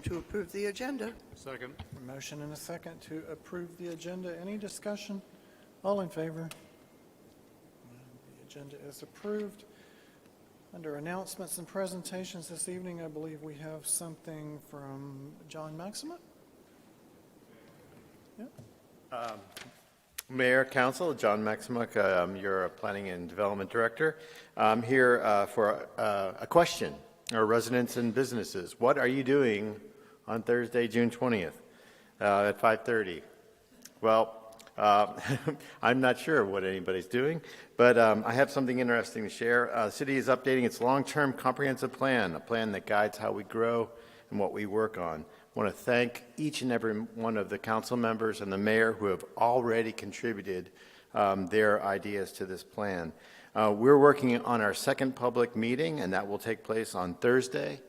To approve the agenda. Second. A motion and a second to approve the agenda. Any discussion? All in favor? The agenda is approved. Under announcements and presentations this evening, I believe we have something from John Maxima. Yep. Mayor, Council, John Maximuk, your Planning and Development Director. I'm here for a question. Our residents and businesses, what are you doing on Thursday, June 20th at 5:30? Well, I'm not sure what anybody's doing, but I have something interesting to share. The city is updating its long-term comprehensive plan, a plan that guides how we grow and what we work on. I want to thank each and every one of the council members and the mayor who have already contributed their ideas to this plan. We're working on our second public meeting, and that will take place on Thursday,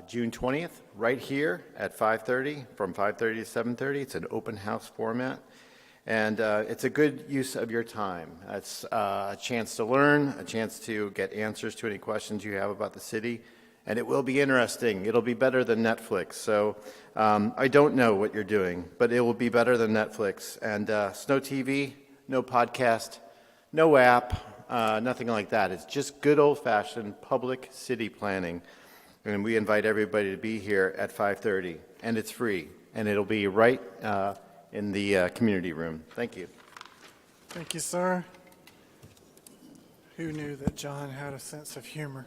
June 20th, right here at 5:30, from 5:30 to 7:30. It's an open house format, and it's a good use of your time. It's a chance to learn, a chance to get answers to any questions you have about the city, and it will be interesting. It'll be better than Netflix. So I don't know what you're doing, but it will be better than Netflix. And it's no TV, no podcast, no app, nothing like that. It's just good old-fashioned public city planning. And we invite everybody to be here at 5:30, and it's free, and it'll be right in the community room. Thank you. Thank you, sir. Who knew that John had a sense of humor?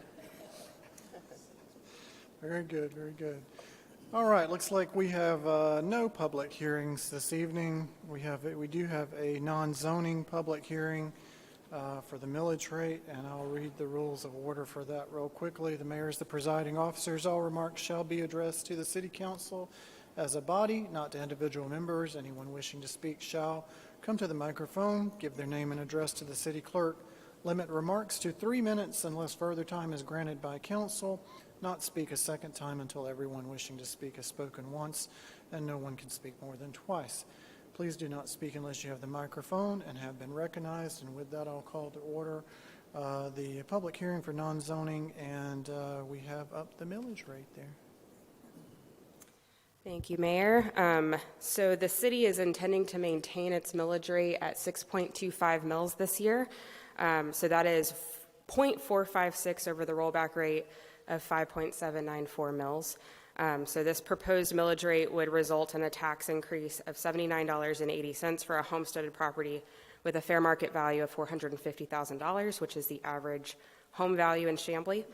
Very good, very good. All right, looks like we have no public hearings this evening. We do have a non-zoning public hearing for the millage rate, and I'll read the rules of order for that real quickly. The mayor is the presiding officer. All remarks shall be addressed to the city council as a body, not to individual members. Anyone wishing to speak shall come to the microphone, give their name and address to the city clerk, limit remarks to 3 minutes unless further time is granted by council, not speak a second time until everyone wishing to speak has spoken once, and no one can speak more than twice. Please do not speak unless you have the microphone and have been recognized. And with that, I'll call to order the public hearing for non-zoning, and we have up the millage rate there. Thank you, Mayor. So the city is intending to maintain its millage rate at 6.25 mils this year. So that is 0.456 over the rollback rate of 5.794 mils. So this proposed millage rate would result in a tax increase of $79.80 for a homesteaded property with a fair market value of $450,000, which is the average home value in Chamblee,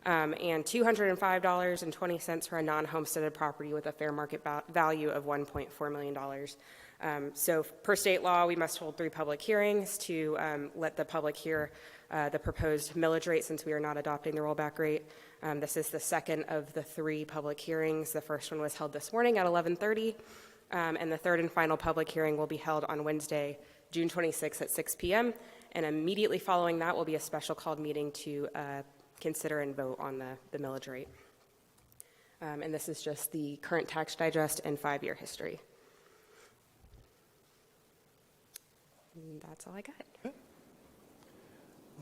and $205.20 for a non-homesteaded property with a fair market value of $1.4 million. So per state law, we must hold 3 public hearings to let the public hear the proposed millage rate, since we are not adopting the rollback rate. This is the second of the 3 public hearings. The first one was held this morning at 11:30, and the third and final public hearing will be held on Wednesday, June 26th at 6 p.m., and immediately following that will be a special called meeting to consider and vote on the millage rate. And this is just the current tax digest and 5-year history. And that's all I got. Okay.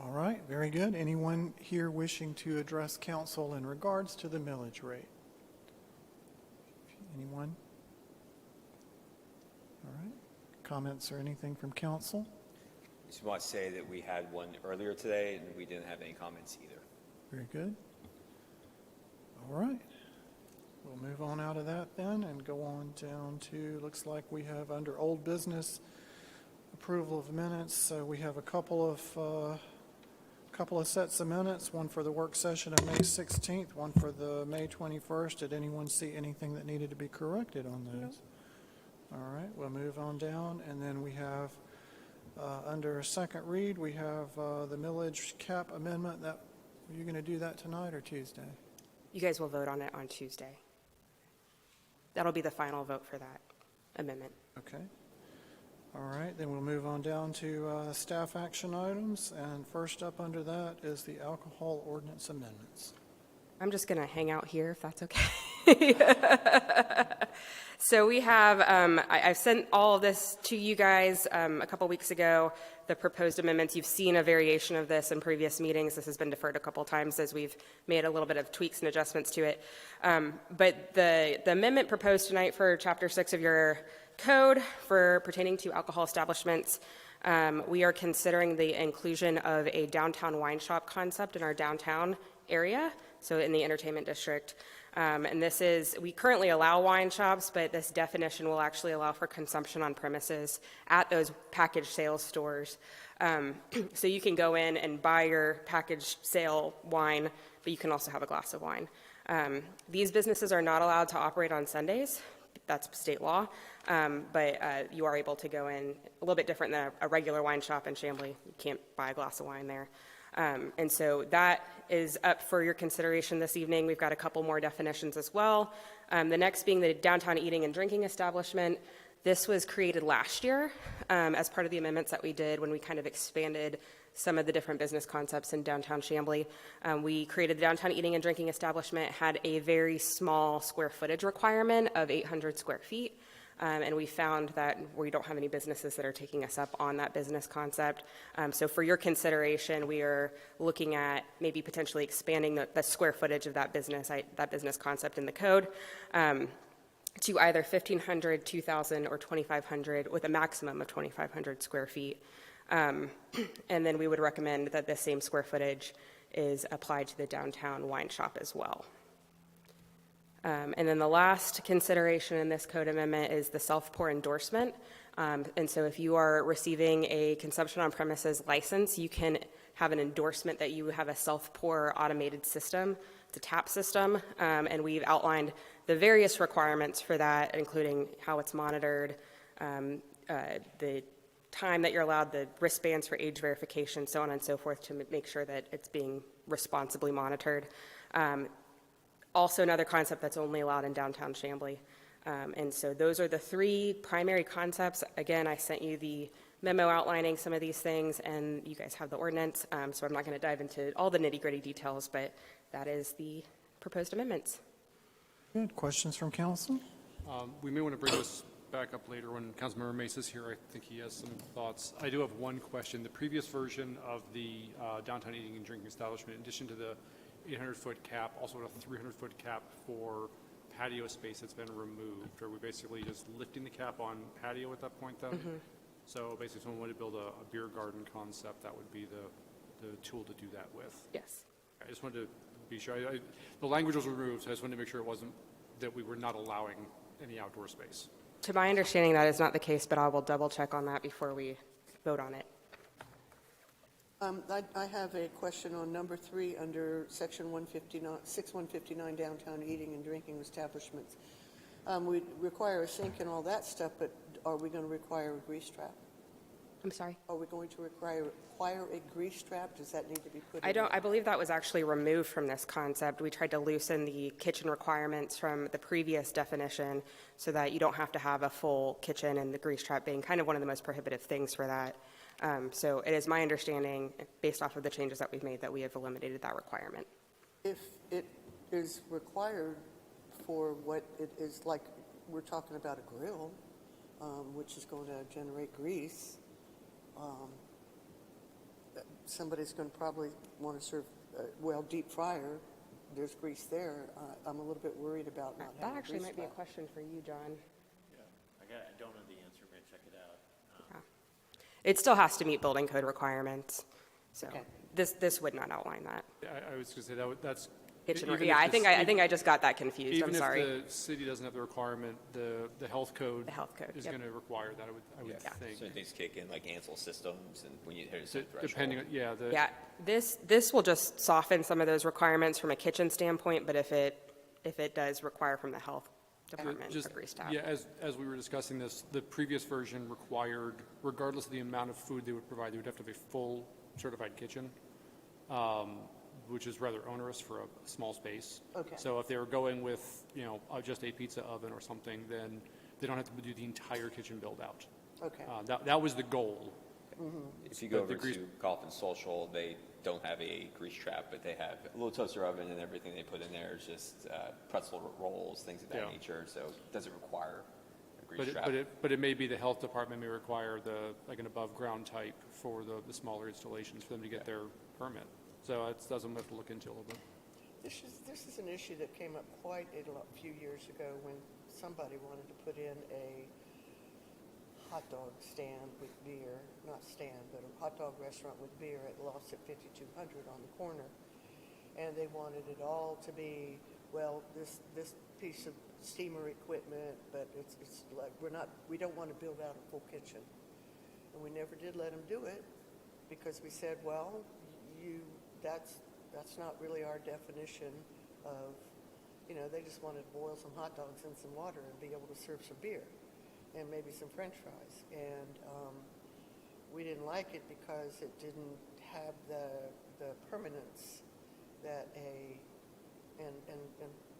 All right, very good. Anyone here wishing to address council in regards to the millage rate? Anyone? All right. Comments or anything from council? Just want to say that we had one earlier today, and we didn't have any comments either. Very good. All right. We'll move on out of that then and go on down to, looks like we have under old business, approval of minutes. So we have a couple of sets of minutes, one for the work session of May 16th, one for the May 21st. Did anyone see anything that needed to be corrected on those? No. All right, we'll move on down, and then we have under second read, we have the millage cap amendment. That are you going to do that tonight or Tuesday? You guys will vote on it on Tuesday. That'll be the final vote for that amendment. Okay. All right, then we'll move on down to staff action items, and first up under that is the alcohol ordinance amendments. I'm just going to hang out here if that's okay. So we have, I've sent all of this to you guys a couple weeks ago. the proposed amendments. You've seen a variation of this in previous meetings. This has been deferred a couple times as we've made a little bit of tweaks and adjustments to it. But the amendment proposed tonight for Chapter 6 of your code for pertaining to alcohol establishments, we are considering the inclusion of a downtown wine shop concept in our downtown area, so in the entertainment district. And this is, we currently allow wine shops, but this definition will actually allow for consumption on premises at those packaged sales stores. So you can go in and buy your packaged sale wine, but you can also have a glass of wine. These businesses are not allowed to operate on Sundays. That's state law, but you are able to go in a little bit different than a regular wine shop in Chamblee. You can't buy a glass of wine there. And so that is up for your consideration this evening. We've got a couple more definitions as well. The next being the downtown eating and drinking establishment. This was created last year as part of the amendments that we did when we kind of expanded some of the different business concepts in downtown Chamblee. We created the downtown eating and drinking establishment, had a very small square footage requirement of 800 square feet. And we found that we don't have any businesses that are taking us up on that business concept. So for your consideration, we are looking at maybe potentially expanding the square footage of that business concept in the code to either 1,500, 2,000, or 2,500 with a maximum of 2,500 square feet. And then we would recommend that the same square footage is applied to the downtown wine shop as well. And then the last consideration in this code amendment is the self-pour endorsement. And so if you are receiving a consumption on premises license, you can have an endorsement that you have a self-pour automated system. It's a tap system, and we've outlined the various requirements for that, including how it's monitored, the time that you're allowed, the wristbands for age verification, so on and so forth, to make sure that it's being responsibly monitored. Also another concept that's only allowed in downtown Chamblee. And so those are the three primary concepts. Again, I sent you the memo outlining some of these things, and you guys have the ordinance, so I'm not going to dive into all the nitty-gritty details, but that is the proposed amendments. Good. Questions from council? We may want to bring this back up later when Councilmember Mace is here. I think he has some thoughts. I do have one question. The previous version of the downtown eating and drinking establishment, in addition to the 800-foot cap, also had a 300-foot cap for patio space that's been removed. Are we basically just lifting the cap on patio at that point then? Mm-hmm. So basically if someone wanted to build a beer garden concept, that would be the tool to do that with. Yes. I just wanted to be sure. The language was removed, so I just wanted to make sure it wasn't that we were not allowing any outdoor space. To my understanding, that is not the case, but I will double check on that before we vote on it. I have a question on number 3 under section 159, 6159 downtown eating and drinking establishments. We require a sink and all that stuff, but are we going to require a grease trap? I'm sorry? Are we going to require a grease trap? Does that need to be put in? I believe that was actually removed from this concept. We tried to loosen the kitchen requirements from the previous definition so that you don't have to have a full kitchen, and the grease trap being kind of one of the most prohibitive things for that. So it is my understanding, based off of the changes that we've made, that we have eliminated that requirement. If it is required for what it is, like we're talking about a grill, which is going to generate grease, somebody's going to probably want to serve, deep fryer, there's grease there. I'm a little bit worried about not having That actually grease might be a trap. question for you, John. I don't know the answer. I'm going to check it out. It still has to meet building code requirements. So Okay. this would not outline that. I was going to say that's Kitchen, even yeah, if I think I just got that confused. even I'm sorry. if the city doesn't have the requirement, the health code, Is going to require that. I would think. So things kick in like Ansel systems and when you hit a So certain threshold. depending on Yeah, this will just soften some of those requirements from a kitchen standpoint, but if it does require from the health department Just, a grease trap. yeah, as we were discussing this, the previous version required, regardless of the amount of food they would provide, they would have to have a full certified kitchen, which is rather onerous for a small space. Okay. So if they were going with, just a pizza oven or something, then they don't have to do the entire kitchen build out. Okay. That was the goal. If you go But the over grease- to Golf and Social, they don't have a grease trap, but they have a little toaster oven, and everything they put in there is just pretzel rolls, things of that Yeah. nature. So it doesn't require a grease trap. But it may be the health department may require like an above-ground type for the smaller installations for them to get their permit. So that's something we have to look into a little bit. This is an issue that came up quite a few years ago when somebody wanted to put in a hot dog stand with beer, not stand, but a hot dog restaurant with beer at Lost at 5200 on the corner. And they wanted it all to be, well, this piece of steamer equipment, but it's like we don't want to build out a full kitchen. And we never did let them do it because we said, well, that's not really our definition of, they just wanted to boil some hot dogs in some water and be able to serve some beer and maybe some French fries. And we didn't like it because it didn't have the permanence that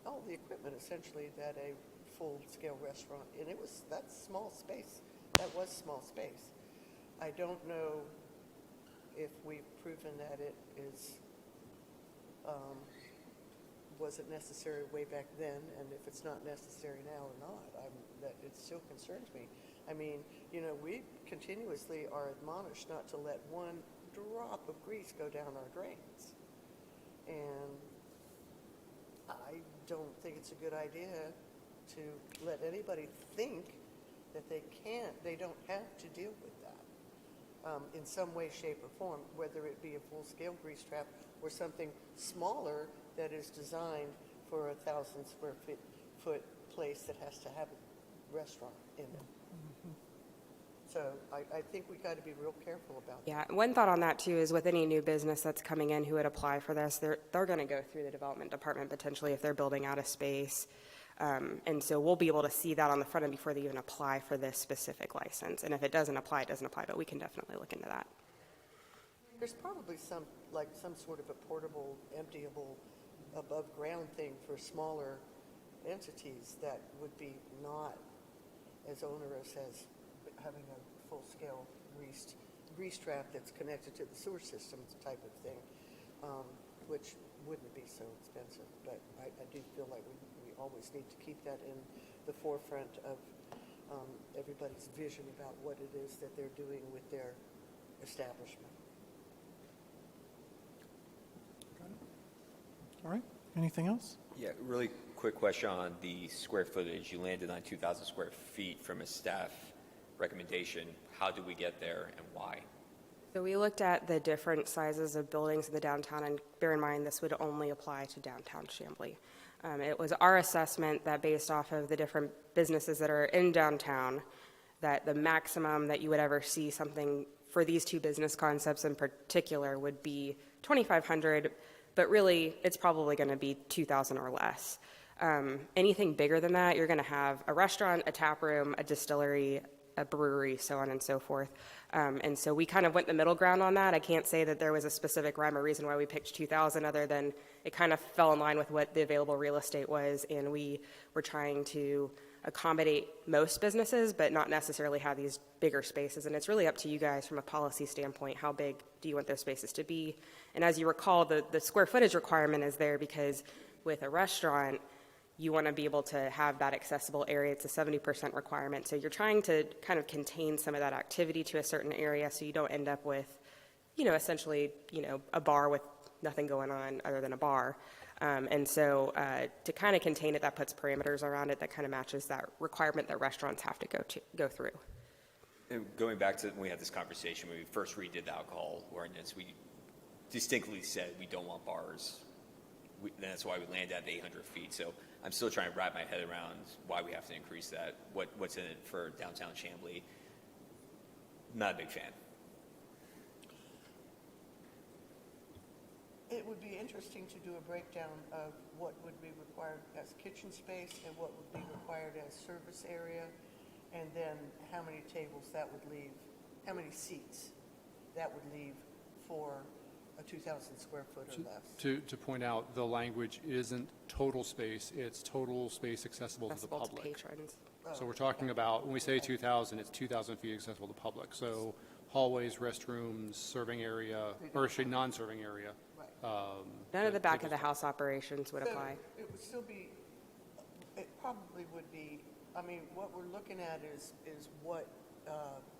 all the equipment essentially that a full-scale restaurant, and that's small space. That was small space. I don't know if we've proven that it is, wasn't necessary way back then, and if it's not necessary now or not, that it still concerns me. I mean, we continuously are admonished not to let one drop of grease go down our drains. And I don't think it's a good idea to let anybody think that they don't have to deal with that in some way, shape, or form, whether it be a full-scale grease trap or something smaller that is designed for a 1,000 square foot place that has to have a restaurant in it. So I think we got to be real careful about that. Yeah, one thought on that too is with any new business that's coming in who would apply for this, they're going to go through the development department potentially if they're building out a space. And so we'll be able to see that on the front end before they even apply for this specific license. And if it doesn't apply, it doesn't apply, but we can definitely look into that. There's probably some sort of a portable, emptyable, above-ground thing for smaller entities that would be not as onerous as having a full-scale grease trap that's connected to the sewer system type of thing, which wouldn't be so expensive. But I do feel like we always need to keep that in the forefront of everybody's vision about what it is that they're doing with their establishment. All right, anything else? Yeah, really quick question on the square footage. You landed on 2,000 square feet from a staff recommendation. How did we get there and why? So we looked at the different sizes of buildings in the downtown, and bear in mind this would only apply to downtown Chamblee. It was our assessment that based off of the different businesses that are in downtown, that the maximum that you would ever see something for these two business concepts in particular would be 2,500, but really it's probably going to be 2,000 or less. Anything bigger than that, you're going to have a restaurant, a tap room, a distillery, a brewery, so on and so forth. And so we kind of went the middle ground on that. I can't say that there was a specific rhyme or reason why we picked 2,000 other than it kind of fell in line with what the available real estate was, and we were trying to accommodate most businesses, but not necessarily have these bigger spaces. And it's really up to you guys from a policy standpoint, how big do you want those spaces to be? And as you recall, the square footage requirement is there because with a restaurant, you want to be able to have that accessible area. It's a 70% requirement. So you're trying to kind of contain some of that activity to a certain area so you don't end up with, essentially, a bar with nothing going on other than a bar. And so to kind of contain it, that puts parameters around it that kind of matches that requirement that restaurants have to go through. And going back to when we had this conversation, when we first redid the alcohol ordinance, we distinctly said we don't want bars. That's why we landed at 800 feet. So I'm still trying to wrap my head around why we have to increase that. What's in it for downtown Chamblee? Not a big fan. It would be interesting to do a breakdown of what would be required as kitchen space and what would be required as service area, and then how many tables that would leave, how many seats that would leave for a 2,000 square foot or less. To point out, the language isn't total space, it's total space accessible to the Accessible to public. patrons. So we're talking about, when we say 2,000, it's 2,000 feet accessible to the public. So hallways, restrooms, serving area, or actually non-serving area. None of the back of the house operations would apply. It would still be, it probably would be I mean, what we're looking at is what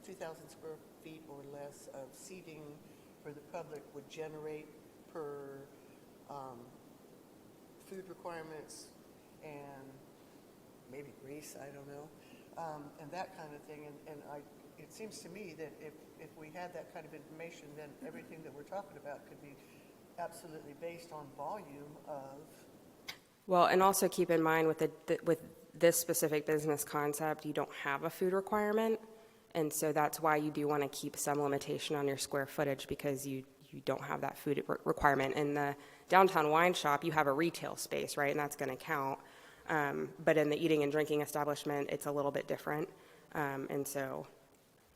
2,000 square feet or less of seating for the public would generate per food requirements and maybe grease, I don't know, and that kind of thing. And it seems to me that if we had that kind of information, then everything that we're talking about could be absolutely based on volume of. Well, and also keep in mind with with this specific business concept, you don't have a food requirement. And so that's why you do want to keep some limitation on your square footage, because you don't have that food requirement. In the downtown wine shop, you have a retail space, right? And that's going to count. But in the eating and drinking establishment, it's a little bit different. And so,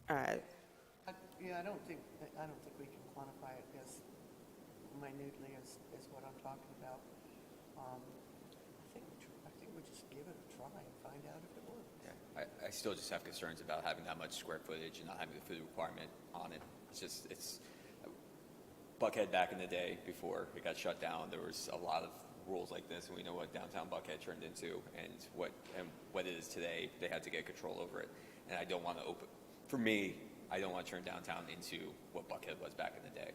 Yeah, I don't think we can quantify it as minutely as what I'm talking about. I think we just give it a try and find out if it works. Yeah, I still just have concerns about having that much square footage and not having the food requirement on it. It's Buckhead back in the day before it got shut down, there was a lot of rules like this, and we know what downtown Buckhead turned into, and what it is today. They had to get control over it, and I don't want to for me, I don't want to turn downtown into what Buckhead was back in the day.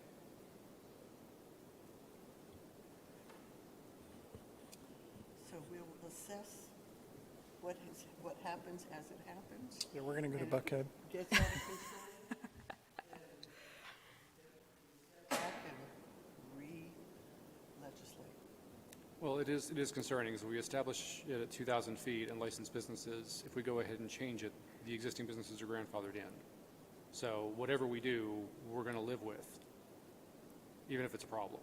So we'll assess what happens as it happens. Yeah, we're going to go to And Buckhead. Gets out of control. Back and re-legislate. Well, it is concerning, so we establish it at 2,000 feet and licensed businesses. If we go ahead and change it, the existing businesses are grandfathered in. So whatever we do, we're going to live with, even if it's a problem.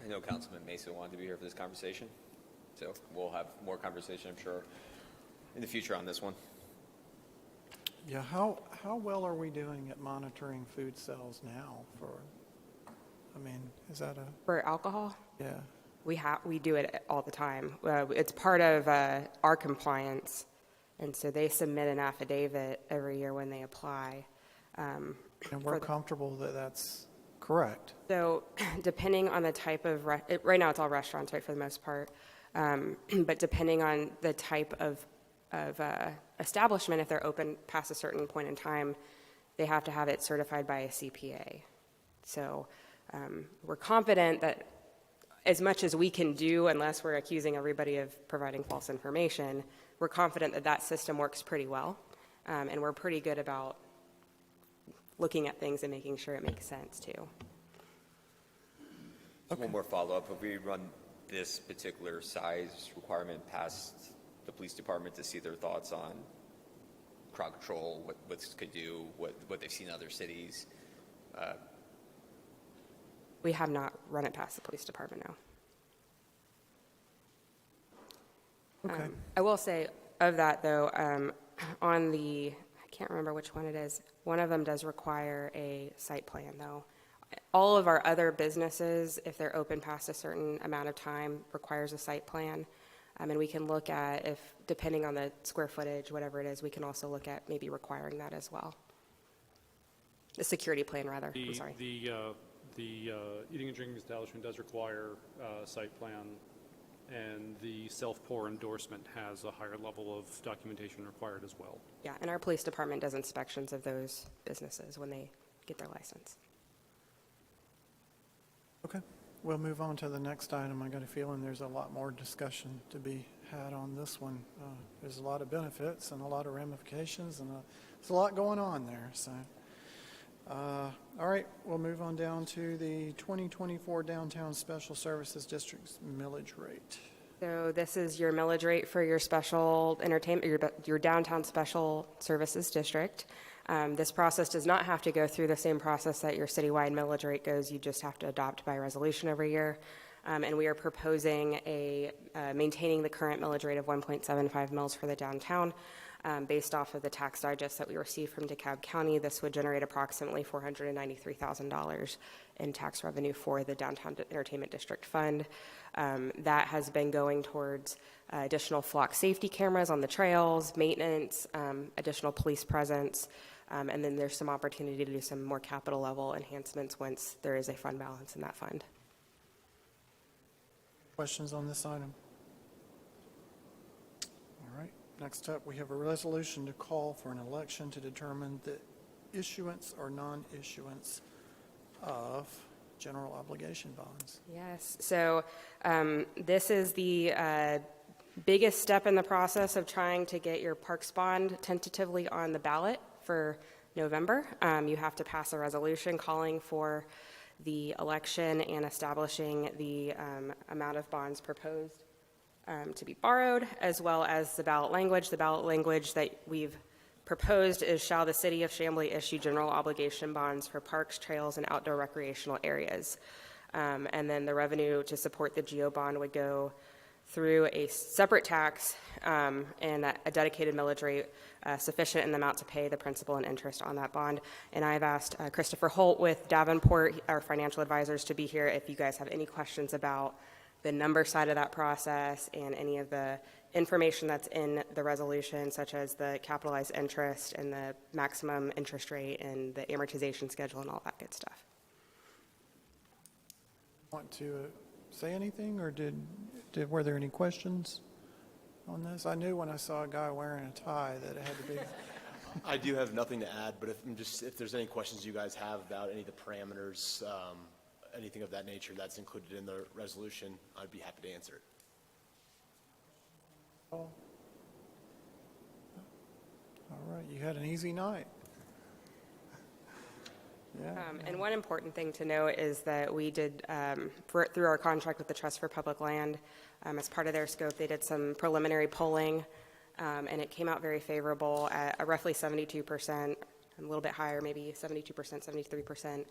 I know Councilman Mesa wanted to be here for this conversation, so we'll have more conversation, I'm sure, in the future on this one. Yeah, how well are we doing at monitoring food sales now is that for alcohol, yeah. we do it all the time. It's part of our compliance. And so they submit an affidavit every year when they apply. And we're comfortable that that's correct. So depending on the type of, right now it's all restaurants, right, for the most part. But depending on the type of establishment, if they're open past a certain point in time, they have to have it certified by a CPA. So we're confident that as much as we can do, unless we're accusing everybody of providing false information, we're confident that that system works pretty well. And we're pretty good about looking at things and making sure it makes sense too. Okay. One more follow-up. Have we run this particular size requirement past the police department to see their thoughts on crowd control, what this could do, what they've seen in other cities? We have not run it past the police department, no. Okay. I will say of that though, on the, I can't remember which one it is, one of them does require a site plan though. All of our other businesses, if they're open past a certain amount of time, requires a site plan. And we can look at, if depending on the square footage, whatever it is, we can also look at maybe requiring that as well. The security plan, rather. I'm sorry. The eating and drinking establishment does require a site plan, and the self-pour endorsement has a higher level of documentation required as well. Yeah, and our police department does inspections of those businesses when they get their license. Okay, we'll move on to the next item. I got a feeling there's a lot more discussion to be had on this one. There's a lot of benefits and a lot of ramifications, and there's a lot going on there. So, all right, we'll move on down to the 2024 Downtown Special Services District's millage rate. So this is your millage rate for your special entertainment, your downtown special services district. This process does not have to go through the same process that your citywide millage rate goes. You just have to adopt by resolution every year. And we are proposing maintaining the current millage rate of 1.75 mils for the downtown. Based off of the tax digest that we received from DeKalb County, this would generate approximately $493,000 in tax revenue for the Downtown Entertainment District Fund. That has been going towards additional flock safety cameras on the trails, maintenance, additional police presence, And then there's some opportunity to do some more capital level enhancements once there is a fund balance in that fund. Questions on this item? All right, next up, we have a resolution to call for an election to determine the issuance or non-issuance of general obligation bonds. Yes, so this is the biggest step in the process of trying to get your parks bond tentatively on the ballot for November. You have to pass a resolution calling for the election and establishing the amount of bonds proposed to be borrowed, as well as the ballot language. The ballot language that we've proposed is, shall the city of Chamblee issue general obligation bonds for parks, trails, and outdoor recreational areas. And then the revenue to support the GEO bond would go through a separate tax and a dedicated millage rate sufficient in the amount to pay the principal and interest on that bond. And I've asked Christopher Holt with Davenport, our financial advisors, to be here if you guys have any questions about the number side of that process and any of the information that's in the resolution, such as the capitalized interest and the maximum interest rate and the amortization schedule and all that good stuff. Want to say anything, or were there any questions on this? I knew when I saw a guy wearing a tie that it had to be. I do have nothing to add, but if there's any questions you guys have about any of the parameters, anything of that nature that's included in the resolution, I'd be happy to answer it. All right, you had an easy night. Yeah. And one important thing to note is that we did, through our contract with the Trust for Public Land, as part of their scope, they did some preliminary polling, and it came out very favorable at roughly 72%, a little bit higher, maybe 72%, 73%,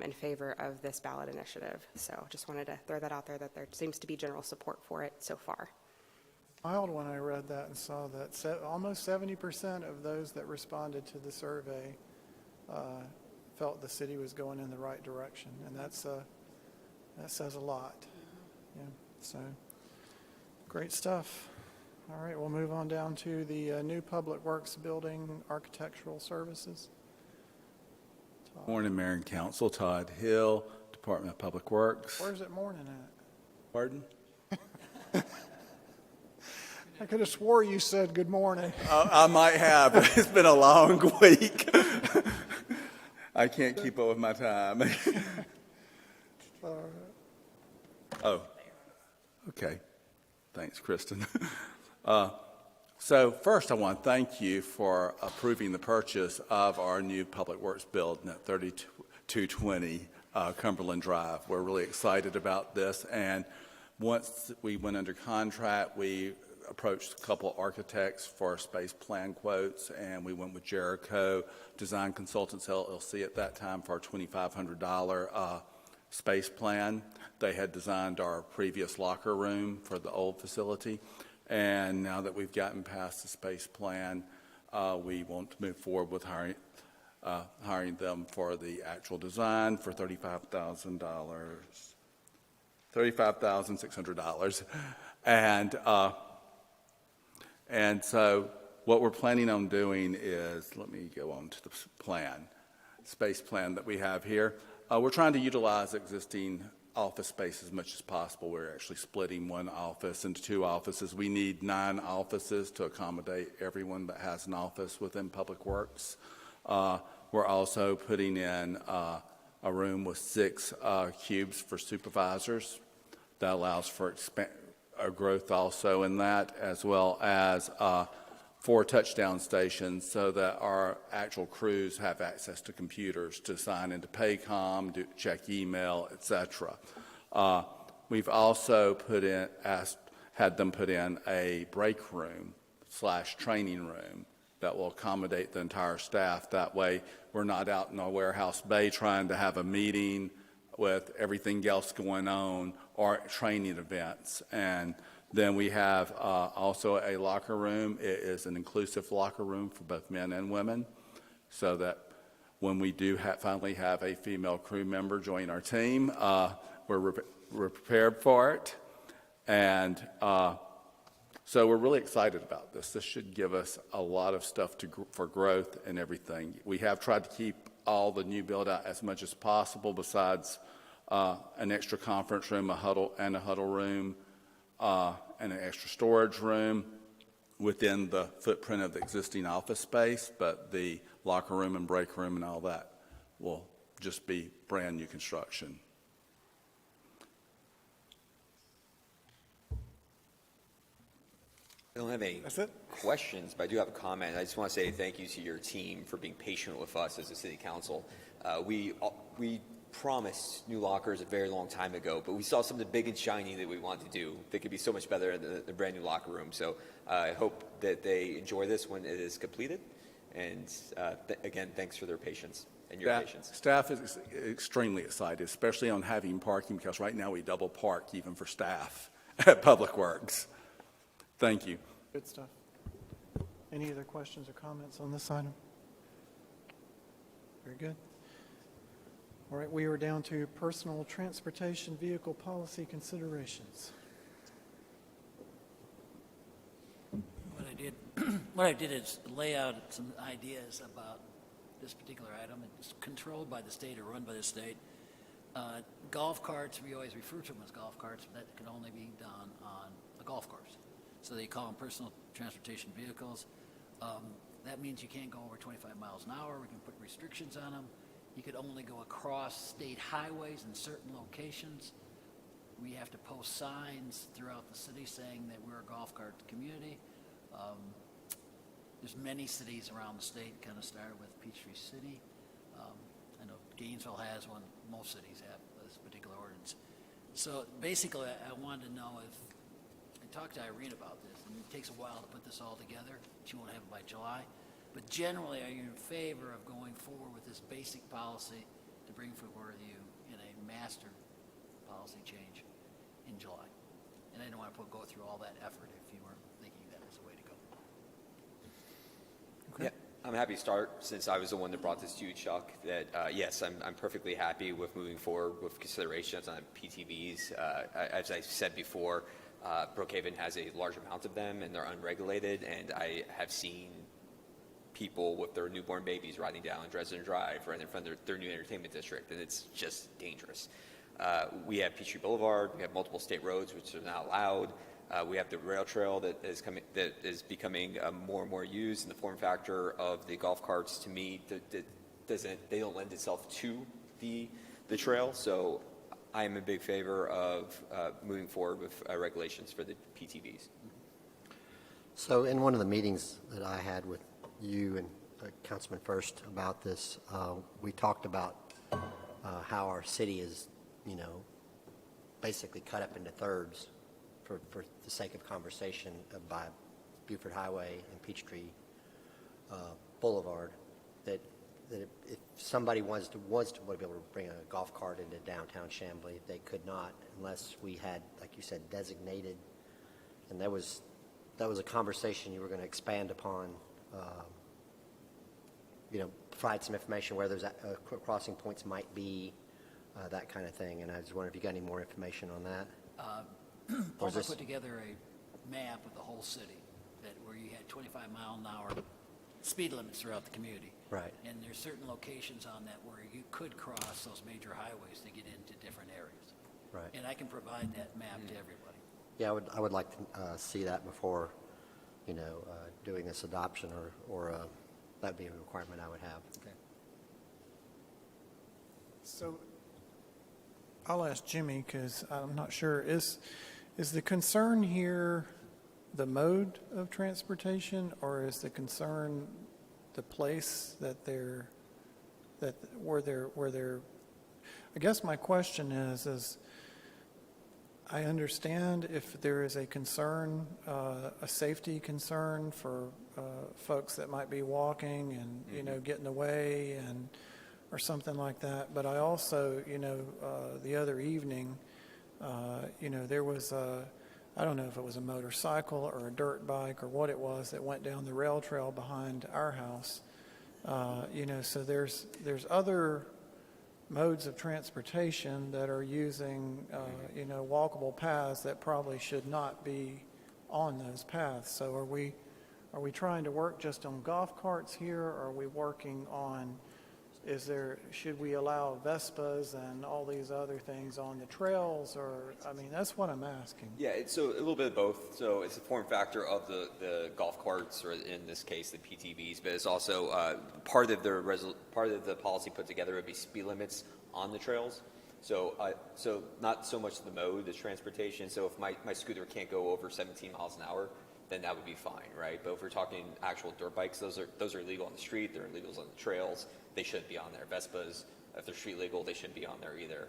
in favor of this ballot initiative. So just wanted to throw that out there, that there seems to be general support for it so far. Smiled when I read that and saw that almost 70% of those that responded to the survey felt the city was going in the right direction, and that says a lot. Yeah, so great stuff. All right, we'll move on down to the new Public Works Building Architectural Services. Morning, Mayor and Council. Todd Hill, Department of Public Works. Where's it morning at? Pardon? I could have swore you said good morning. I might have. It's been a long week. I can't keep up with my time. Oh, okay. Thanks, Kristen. So first, I want to thank you for approving the purchase of our new Public Works building at 3220 Cumberland Drive. We're really excited about this, and once we went under contract, we approached a couple architects for space plan quotes, and we went with Jericho Design Consultants LLC at that time for our $2,500 space plan. They had designed our previous locker room for the old facility, and now that we've gotten past the space plan, we want to move forward with hiring them for the actual design for $35,600. And so what we're planning on doing is, let me go on to the space plan that we have here. We're trying to utilize existing office space as much as possible. We're actually splitting one office into two offices. We need 9 offices to accommodate everyone that has an office within Public Works. We're also putting in a room with 6 cubes for supervisors. That allows for growth also in that, as well as 4 touchdown stations so that our actual crews have access to computers to sign into Paycom, check email, etc. We've also had them put in a break room / training room that will accommodate the entire staff. That way we're not out in our warehouse bay trying to have a meeting with everything else going on or training events. And then we have also a locker room. It is an inclusive locker room for both men and women, so that when we do finally have a female crew member join our team, we're prepared for it. And So we're really excited about this. This should give us a lot of stuff for growth and everything. We have tried to keep all the new build out as much as possible, besides an extra conference room, a huddle room, and an extra storage room within the footprint of the existing office space, but the locker room and break room and all that will just be brand new construction. I don't have any questions, but I do have a comment. I just want to say thank you to your team for being patient with us as a city council. We promised new lockers a very long time ago, but we saw something big and shiny that we wanted to do that could be so much better than the brand new locker room. So I hope that they enjoy this when it is completed. And again, thanks for their patience and your patience. Staff is extremely excited, especially on having parking, because right now we double park even for staff at Public Works. Thank you. Good stuff. Any other questions or comments on this item? Very good. All right, we are down to personal transportation vehicle policy considerations. What I did is lay out some ideas about this particular item. It's controlled by the state or run by the state. Golf carts, we always refer to them as golf carts, but that can only be done on a golf course. So they call them personal transportation vehicles. That means you can't go over 25 miles an hour. We can put restrictions on them. You could only go across state highways in certain locations. We have to post signs throughout the city saying that we're a golf cart community. There's many cities around the state, kind of started with Peachtree City. I know Gainesville has one. Most cities have this particular ordinance. So basically, I wanted to know if, I talked to Irene about this, and it takes a while to put this all together. She won't have it by July. But generally, are you in favor of going forward with this basic policy to bring forward you in a master policy change in July? And I don't want to go through all that effort if you weren't thinking that was the way to go. Yeah, I'm happy to start, since I was the one that brought this to you, Chuck, that yes, I'm perfectly happy with moving forward with considerations on PTVs. As I said before, Brookhaven has a large amount of them, and they're unregulated, and I have seen people with their newborn babies riding down Dresden Drive right in front of their new entertainment district, and it's just dangerous. We have Peachtree Boulevard. We have multiple state roads, which are not allowed. We have the rail trail that is becoming more and more used, and the form factor of the golf carts, to me, they don't lend itself to the trail. So I am a big favor of moving forward with regulations for the PTVs. So in one of the meetings that I had with you and Councilman First about this, we talked about how our city is, basically cut up into thirds for the sake of conversation by Buford Highway and Peachtree Boulevard. That if somebody was to be able to bring a golf cart into downtown Chamblee, they could not unless we had, like you said, designated. And that was a conversation you were going to expand upon. Provide some information where those crossing points might be, that kind of thing. And I just wonder if you got any more information on that. Paul put together a map of the whole city where you had 25-mile-an-hour speed limits throughout the community. Right. And there's certain locations on that where you could cross those major highways to get into different areas. Right. And I can provide that map to everybody. Yeah, I would like to see that before, doing this adoption, or that'd be a requirement I would have. Okay. So I'll ask Jimmy, because I'm not sure. Is the concern here the mode of transportation, or is the concern the place where they're? I guess my question is I understand if there is a concern, a safety concern for folks that might be walking and getting away or something like that. But I also, the other evening, there was I don't know if it was a motorcycle or a dirt bike or what it was that went down the rail trail behind our house. So there's other modes of transportation that are using, walkable paths that probably should not be on those paths. So are we trying to work just on golf carts here, or are we working on, should we allow Vespas and all these other things on the trails, or, I mean, that's what I'm asking. Yeah, it's so a little bit of both. So it's a form factor of the golf carts, or in this case, the PTVs, but it's also part of the policy put together would be speed limits on the trails. So not so much the mode, the transportation. So if my scooter can't go over 17 miles an hour, then that would be fine, right? But if we're talking actual dirt bikes, those are illegal on the street. They're illegal on the trails. They shouldn't be on there. Vespas, if they're street legal, they shouldn't be on there either.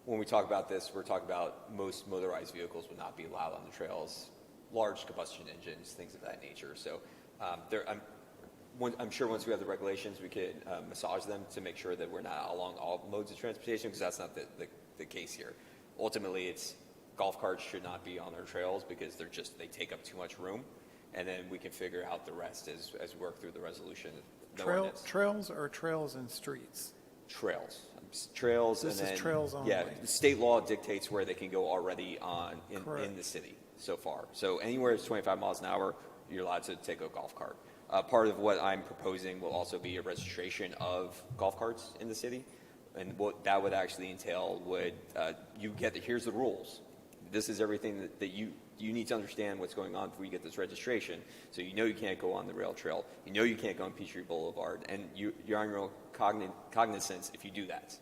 When we talk about this, we're talking about most motorized vehicles would not be allowed on the trails, large combustion engines, things of that nature. So I'm sure once we have the regulations, we could massage them to make sure that we're not along all modes of transportation, because that's not the case here. Ultimately, it's golf carts should not be on our trails because they take up too much room, and then we can figure out the rest as we work through the resolution. Trails or trails and streets? Trails. This and then, is trails only. Yeah, the state law dictates where they can go already in the city so far. So anywhere it's 25 miles an hour, you're allowed to take a golf cart. Part of what I'm proposing will also be a registration of golf carts in the city, and what that would actually entail would here's the rules. This is everything that you need to understand what's going on before you get this registration. So you know you can't go on the rail trail. You know you can't go on Peachtree Boulevard, and you're on your own cognizance if you do that.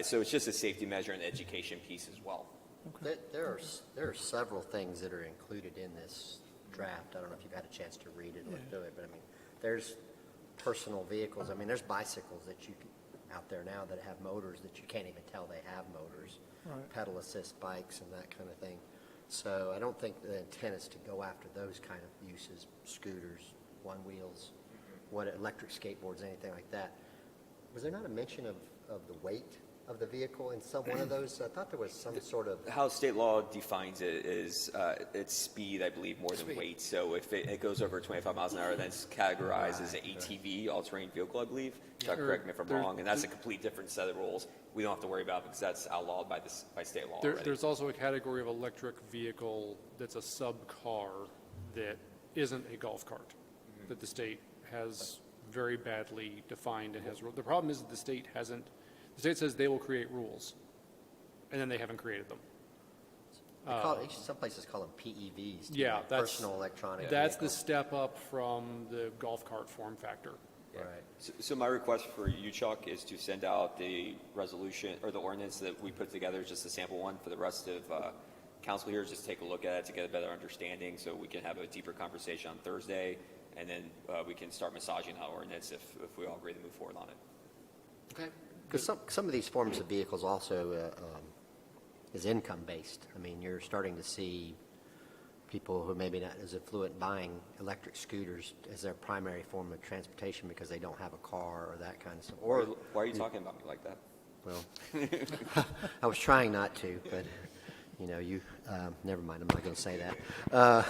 So it's just a safety measure and education piece as well. There are several things that are included in this draft. I don't know if you've had a chance to read it or do it, but I mean, there's personal vehicles. I mean, there's bicycles out there now that have motors that you can't even tell they have motors. Right. Pedal assist bikes and that kind of thing. So I don't think the intent is to go after those kind of uses, scooters, one wheels, electric skateboards, anything like that. Was there not a mention of the weight of the vehicle in one of those? I thought there was some sort of... How state law defines it is it's speed, I believe, more than weight. So if it goes over 25 miles an hour, then it's categorized as an ATV, all-terrain vehicle, I believe. Correct me if I'm wrong, and that's a complete different set of rules we don't have to worry about because that's outlawed by state law already. There's also a category of electric vehicle that's a sub-car that isn't a golf cart, that the state has very badly defined and has. The problem is that the state says they will create rules, and then they haven't created them. some places call them PEVs. Too, Yeah, like that's personal electronic. That's vehicles. the step up from the golf cart form factor. Right. So my request for you, Chuck, is to send out the resolution or the ordinance that we put together, just a sample one for the rest of council here, just take a look at it to get a better understanding so we can have a deeper conversation on Thursday, and then we can start massaging that ordinance if we all agree to move forward on it. Okay. Because some of these forms of vehicles also is income-based. I mean, you're starting to see people who maybe not as affluent buying electric scooters as their primary form of transportation because they don't have a car or that kind of stuff. Or Why are you talking about me like that? well, I was trying not to, but you never mind. I'm not going to say that.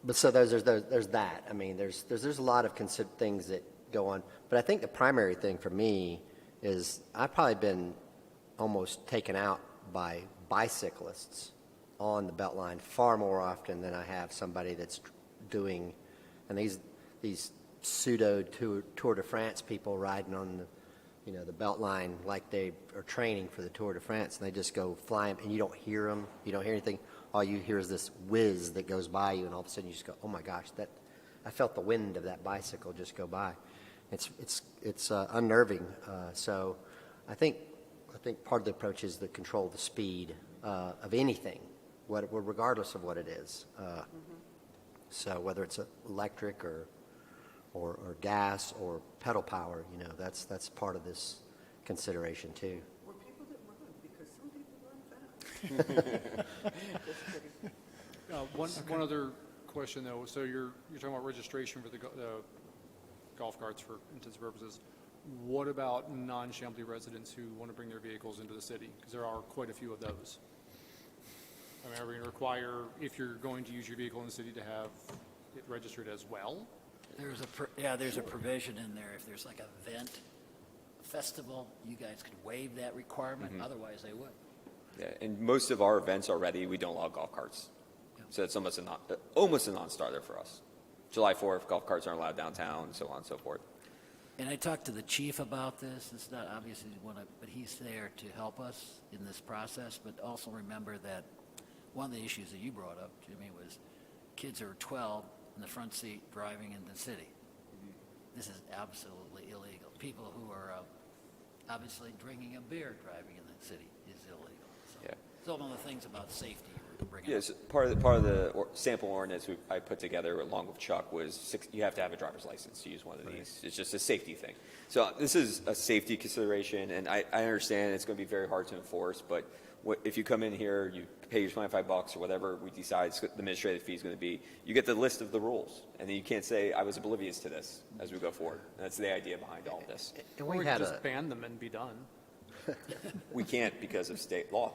But so there's that. I mean, there's a lot of things that go on. But I think the primary thing for me is I've probably been almost taken out by bicyclists on the Beltline far more often than I have somebody that's doing, and these pseudo Tour de France people riding on the Beltline like they are training for the Tour de France, and they just go flying, and you don't hear them, you don't hear anything. All you hear is this whiz that goes by you, and all of a sudden you just go, oh my gosh, I felt the wind of that bicycle just go by. It's unnerving. So I think part of the approach is to control the speed of anything, regardless of what it is. So whether it's electric or gas or pedal power, that's part of this consideration too. Or people that run, because some people run fast. Just kidding. One other question though. So you're talking about registration for the golf carts for intents purposes. What about non-Chamblee residents who want to bring their vehicles into the city? Because there are quite a few of those. I mean, are we going to require, if you're going to use your vehicle in the city, to have it registered as well? There's a provision in there. If there's like an event, a festival, you guys could waive that requirement. Otherwise, they would. Yeah, and most of our events already, we don't allow golf carts. So it's almost a non-starter for us. July 4th, golf carts aren't allowed downtown, and so on and so forth. And I talked to the chief about this. It's not obviously but he's there to help us in this process. But also remember that one of the issues that you brought up, Jimmy, was kids who are 12 in the front seat driving in the city. This is absolutely illegal. People who are obviously drinking a beer driving in the city is illegal. So, Yeah. so one of the things about safety we're bringing Yes, part of the sample ordinance I put together along with Chuck was you have to have a driver's license to use one of these. It's just a safety thing. So this is a safety consideration, and I understand it's going to be very hard to enforce, but if you come in here, you pay your $25 or whatever we decide the administrative fee is going to be, you get the list of the rules, and then you can't say, I was oblivious to this as we go forward. That's the idea behind all this. And Or we we had could a, just ban them and be done. We can't because of state law.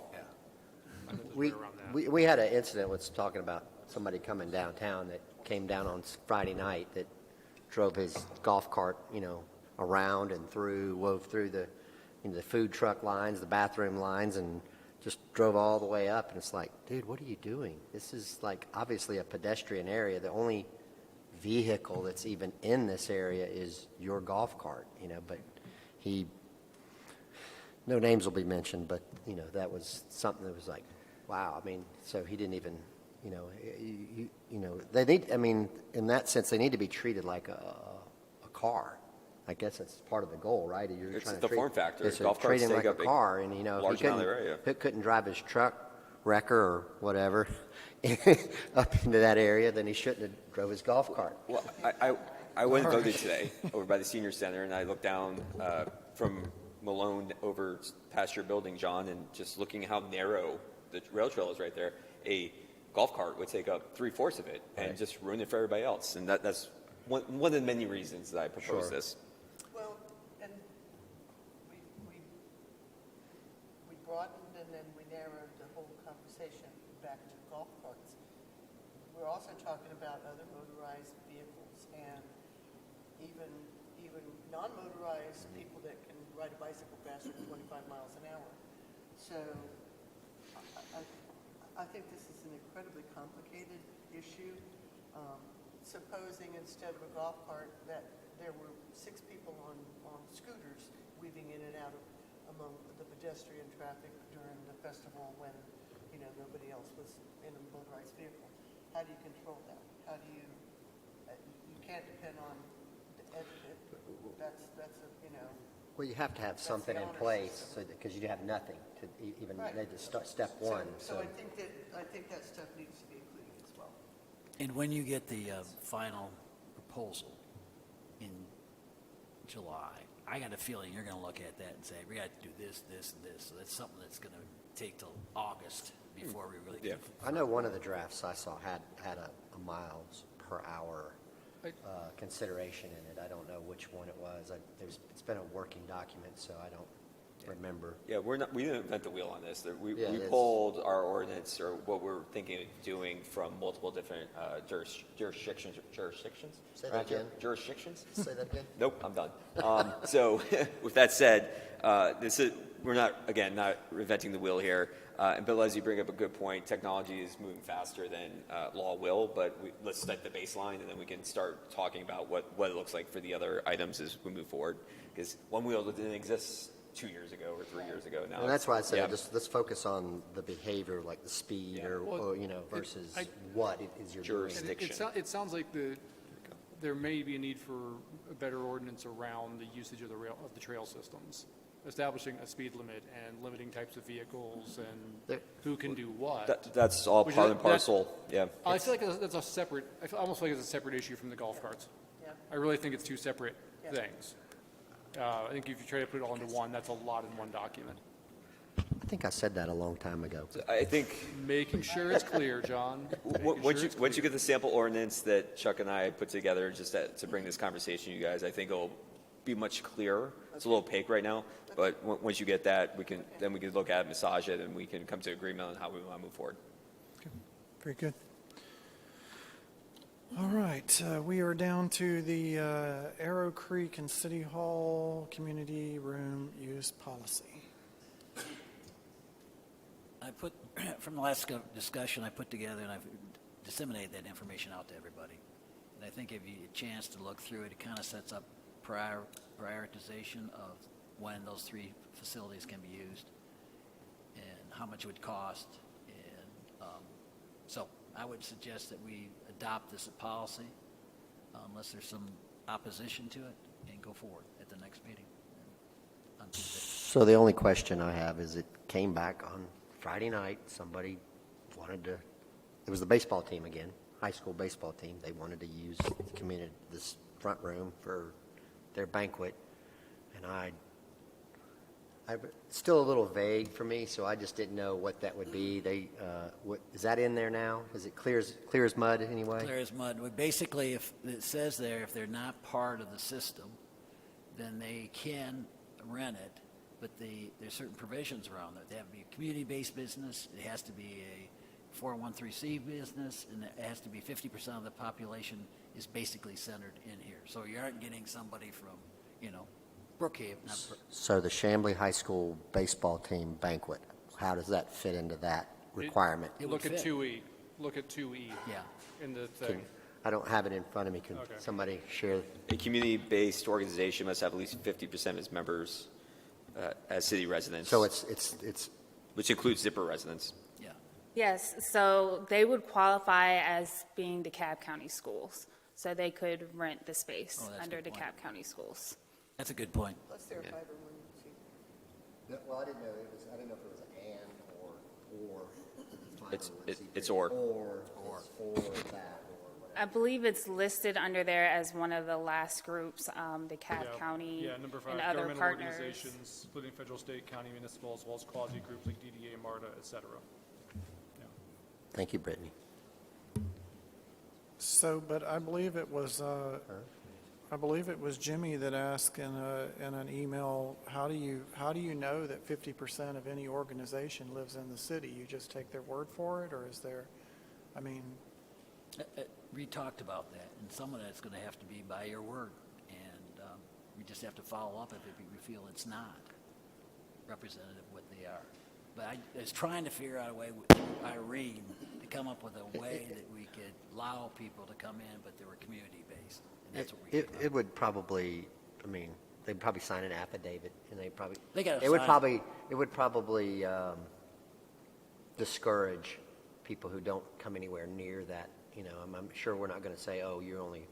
I know there's a we, way around that. we had an incident was talking about somebody coming downtown that came down on Friday night that drove his golf cart, around and wove through the food truck lines, the bathroom lines, and just drove all the way up. And it's like, dude, what are you doing? This is like obviously a pedestrian area. The only vehicle that's even in this area is your golf cart, but no names will be mentioned, but, that was something that was like, wow. I mean, so he didn't even, they need, I mean, in that sense, they need to be treated like a car. I guess that's part of the goal, right? You're It's trying to the treat, form factor. it's to Golf treat carts him take like a up a car, and large amount of their area. if he couldn't drive his truck, wrecker, or whatever, up into that area, then he shouldn't have drove his golf cart. Well, I went and voted today over by the senior center, and I looked down from Malone over past your building, John, and just looking how narrow the rail trail is right there, a golf cart would take up 3/4 of it and just ruin it for everybody else. And that's one of the many reasons that I propose Sure. this. Well, and we broadened and then we narrowed the whole conversation back to golf carts. We're also talking about other motorized vehicles and even non-motorized people that can ride a bicycle faster than 25 miles an hour. So I think this is an incredibly complicated issue. Supposing instead of a golf cart that there were 6 people on scooters weaving in and out among the pedestrian traffic during the festival when, nobody else was in a motorized vehicle. How do you control that? How do you, you can't depend on the etiquette. That's Well, you have to have something in place because you have nothing to even Right. they just start step one. So I think that stuff needs to be included as well. And when you get the final proposal in July, I got a feeling you're going to look at that and say, we got to do this, this, and this. So that's something that's going to take till August before we really Yeah. get. I know one of the drafts I saw had a miles per hour consideration in it. I don't know which one it was. It's been a working document, so I don't remember. Yeah, we didn't invent the wheel on this. We Yeah, it is. pulled our ordinance or what we're thinking of doing from multiple different jurisdictions. Say that again. Jurisdictions? Say that again. Nope, I'm done. So with that said, we're not reinventing the wheel here. And Bill, as you bring up a good point, technology is moving faster than law will, but let's set the baseline and then we can start talking about what it looks like for the other items as we move forward. Because one wheel didn't exist 2 years ago or 3 years ago. Now And that's why I said yeah. let's focus on the behavior, like the speed Yeah. or versus what it is you're doing. Jurisdiction. It sounds like there may be a need for a better ordinance around the usage of the trail systems, establishing a speed limit and limiting types of vehicles and who can do what. That's all Which part is- and parcel. Yeah. I feel like that's a separate. I feel almost like it's a separate issue from the golf carts. Yeah. I really think it's two separate Yeah. things. I think if you try to put it all into one, that's a lot in one document. I think I said that a long time ago. I think Making sure it's clear, John. Making once sure you it's once you clear. get the sample ordinance that Chuck and I put together just to bring this conversation to you guys, I think it'll be much clearer. It's a little opaque right now, but once you get that, we can look at it, massage it, and we can come to agreement on how we want to move forward. Very good. All right, we are down to the Arrow Creek and City Hall Community Room Use Policy. I put, from the last discussion, I put together and I've disseminated that information out to everybody. And I think if you get a chance to look through it, it kind of sets up prioritization of when those 3 facilities can be used and how much it would cost. And so I would suggest that we adopt this policy unless there's some opposition to it and go forward at the next meeting on Tuesday. So the only question I have is it came back on Friday night. Somebody wanted to, it was the baseball team again, high school baseball team. They wanted to use this front room for their banquet. And it's still a little vague for me, so I just didn't know what that would be. Is that in there now? Is it clear as mud anyway? Clear as mud. Well, basically, if it says there, if they're not part of the system, then they can rent it, but there's certain provisions around it. They have to be a community-based business, it has to be a 401(c) business, and it has to be 50% of the population is basically centered in here. So you aren't getting somebody from, Brookhaven. So the Chamblee High School baseball team banquet, how does that fit into that requirement? It would Look at fit. 2E. Look at 2E Yeah. in the thing. I don't have it in front of me. Can Okay. somebody share? A community-based organization must have at least 50% of its members as city residents. So it's Which includes zipper residents. Yeah. Yes, so they would qualify as being DeKalb County schools. So they could rent the space Oh, that's a under good point. DeKalb County schools. That's a good point. Plus they're a 501c. Well, I didn't know if it was and or. It's or. Or that or whatever. I believe it's listed under there as one of the last groups, DeKalb Yeah, County Yeah, number 5, and other governmental partners. organizations, including federal, state, county, municipal, as well as quasi-groups like DDA, MARTA, et cetera. Yeah. Thank you, Brittany. So, but I believe it was Jimmy that asked in an email, how do you know that 50% of any organization lives in the city? You just take their word for it, or is there, I mean, We talked about that, and some of that's going to have to be by your word, and we just have to follow up if we feel it's not representative of what they are. But I was trying to figure out a way with Irene to come up with a way that we could allow people to come in, but they were community-based, and that's what we came up It would probably, they'd probably sign an affidavit, and They gotta it would sign probably discourage people who don't come anywhere near that. I'm sure we're not going to say, oh, you're only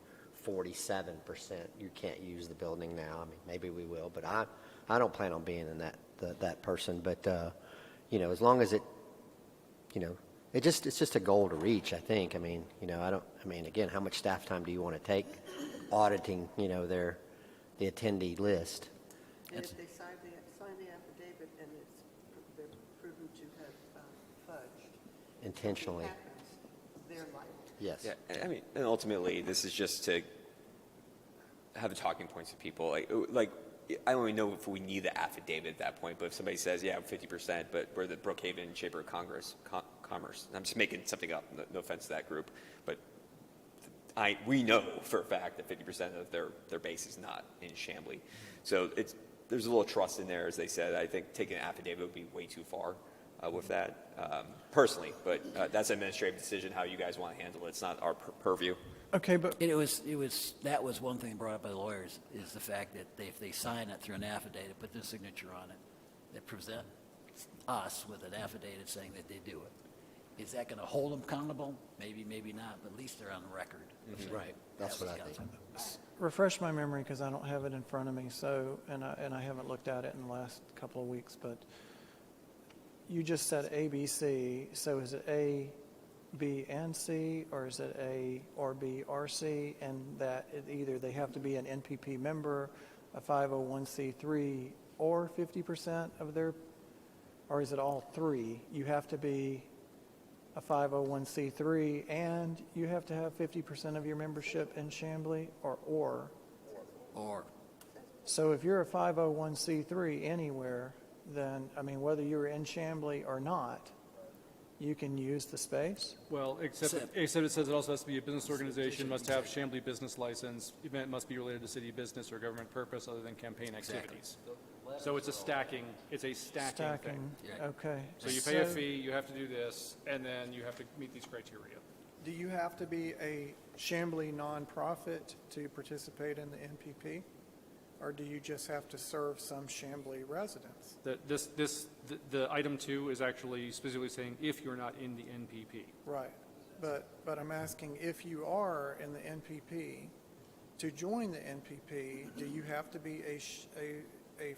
47%. You can't use the building now. Maybe we will, but I don't plan on being in that person. But as long as it's just a goal to reach. I think. Again, how much staff time do you want to take auditing, the attendee list? And if they sign the affidavit and they're proven to have fudged. Intentionally. It happens, they're liable. Yes. Yeah, and ultimately, this is just to have the talking points with people. Like I don't even know if we need the affidavit at that point, but if somebody says, yeah, 50%, but we're the Brookhaven Chamber of Commerce, I'm just making something up, no offense to that group, but we know for a fact that 50% of their base is not in Chamblee. So there's a little trust in there, as they said. I think taking an affidavit would be way too far with that, personally, but that's an administrative decision how you guys want to handle it. It's not our purview. okay, but That was one thing brought up by the lawyers, is the fact that if they sign it through an affidavit, put their signature on it, that present us with an affidavit saying that they do it. Is that going to hold them accountable? Maybe, maybe not, but at least they're on the record. Right. That's what I think. refresh my memory because I don't have it in front of me, so, and I haven't looked at it in the last couple of weeks, but you just said A, B, C, so is it A, B, and C, or is it A or B or C, and that either they have to be an NPP member, a 501c3, or 50% of their, or is it all three? You have to be a 501c3, and you have to have 50% of your membership in Chamblee, or. So if you're a 501c3 anywhere, then, I mean, whether you're in Chamblee or not, you can use the space? Well, except it says it also has to be a business organization, must have Chamblee business license, event must be related to city business or government purpose other than campaign activities. So it's a stacking thing. Stacking, okay. So you pay a fee, you have to do this, and then you have to meet these criteria. Do you have to be a Chamblee nonprofit to participate in the NPP? Or do you just have to serve some Chamblee residents? The item 2 is actually specifically saying if you're not in the NPP. Right, but I'm asking if you are in the NPP, to join the NPP, do you have to be a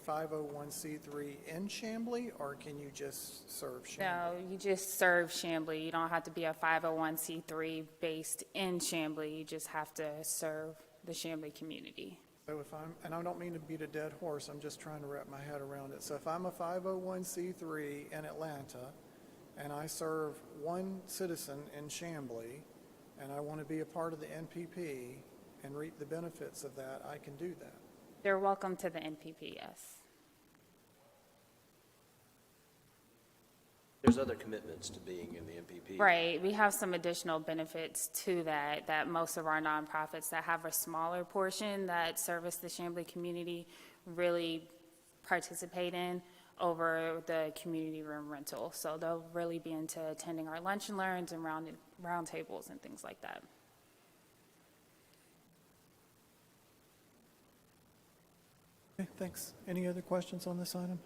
501c3 in Chamblee, or can you just serve Chamblee? No, you just serve Chamblee. You don't have to be a 501c3 based in Chamblee. You just have to serve the Chamblee community. So and I don't mean to beat a dead horse, I'm just trying to wrap my head around it. So if I'm a 501c3 in Atlanta, and I serve one citizen in Chamblee, and I want to be a part of the NPP and reap the benefits of that, I can do that. They're welcome to the NPP, yes. There's other commitments to being in the MPP. Right, we have some additional benefits to that most of our nonprofits that have a smaller portion that service the Chamblee community really participate in over the community room rental. So they'll really be into attending our lunch and learns and round tables and things like that. Okay, thanks. Any other questions on this item?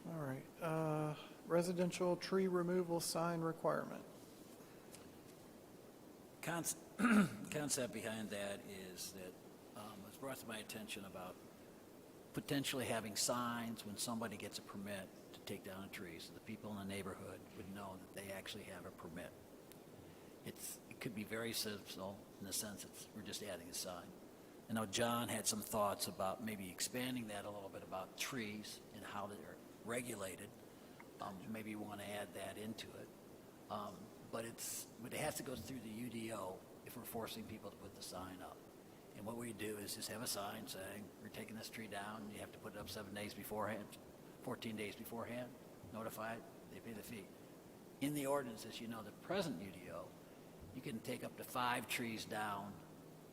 All right. Residential tree removal sign requirement. Concept behind that is that it was brought to my attention about potentially having signs when somebody gets a permit to take down a tree, so the people in the neighborhood would know that they actually have a permit. It could be very simple in the sense that we're just adding a sign. I know John had some thoughts about maybe expanding that a little bit about trees and how they're regulated. Maybe you want to add that into it. But it has to go through the UDO if we're forcing people to put the sign up. And what we do is just have a sign saying, we're taking this tree down, you have to put it up 7 days beforehand, 14 days beforehand, notify it, they pay the fee. In the ordinance, as you know, the present UDO, you can take up to 5 trees down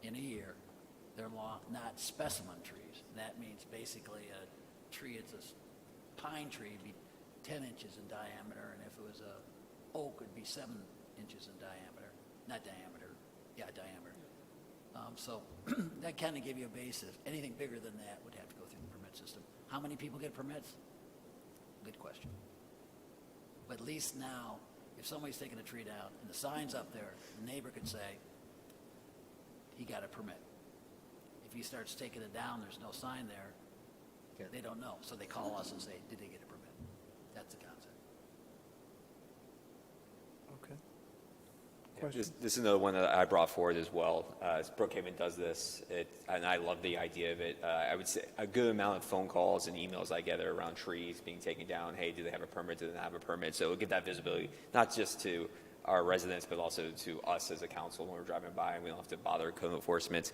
in a year. They're not specimen trees. That means basically a tree, it's a pine tree, be 10 inches in diameter, and if it was a oak, it'd be 7 inches in diameter. Not diameter, yeah, diameter. So that kind of give you a basis. Anything bigger than that would have to go through the permit system. How many people get permits? Good question. But at least now, if somebody's taking a tree down and the sign's up there, the neighbor could say, he got a permit. If he starts taking it down, there's no sign there, they don't know. So they call us and say, did they get a permit? That's the concept. Okay. This is another one that I brought forward as well. Brookhaven does this, and I love the idea of it. I would say a good amount of phone calls and emails I get are around trees being taken down. Hey, do they have a permit? Do they not have a permit? So it'll give that visibility, not just to our residents, but also to us as a council when we're driving by, and we don't have to bother code enforcement.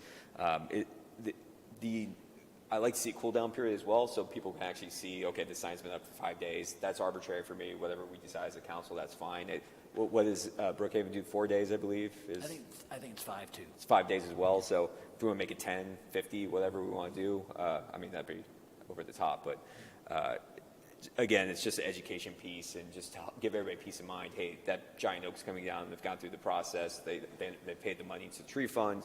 I like to see a cool down period as well, so people can actually see, okay, the sign's been up for 5 days. That's arbitrary for me. Whatever we decide as a council, that's fine. What does Brookhaven do? 4 days, I believe? I think it's 5 too. It's 5 days as well. So if we want to make it 10, 50, whatever we want to do, I mean, that'd be over the top. But again, it's just an education piece and just to give everybody peace of mind. Hey, that giant oak's coming down. They've gone through the process. They paid the money to the tree fund,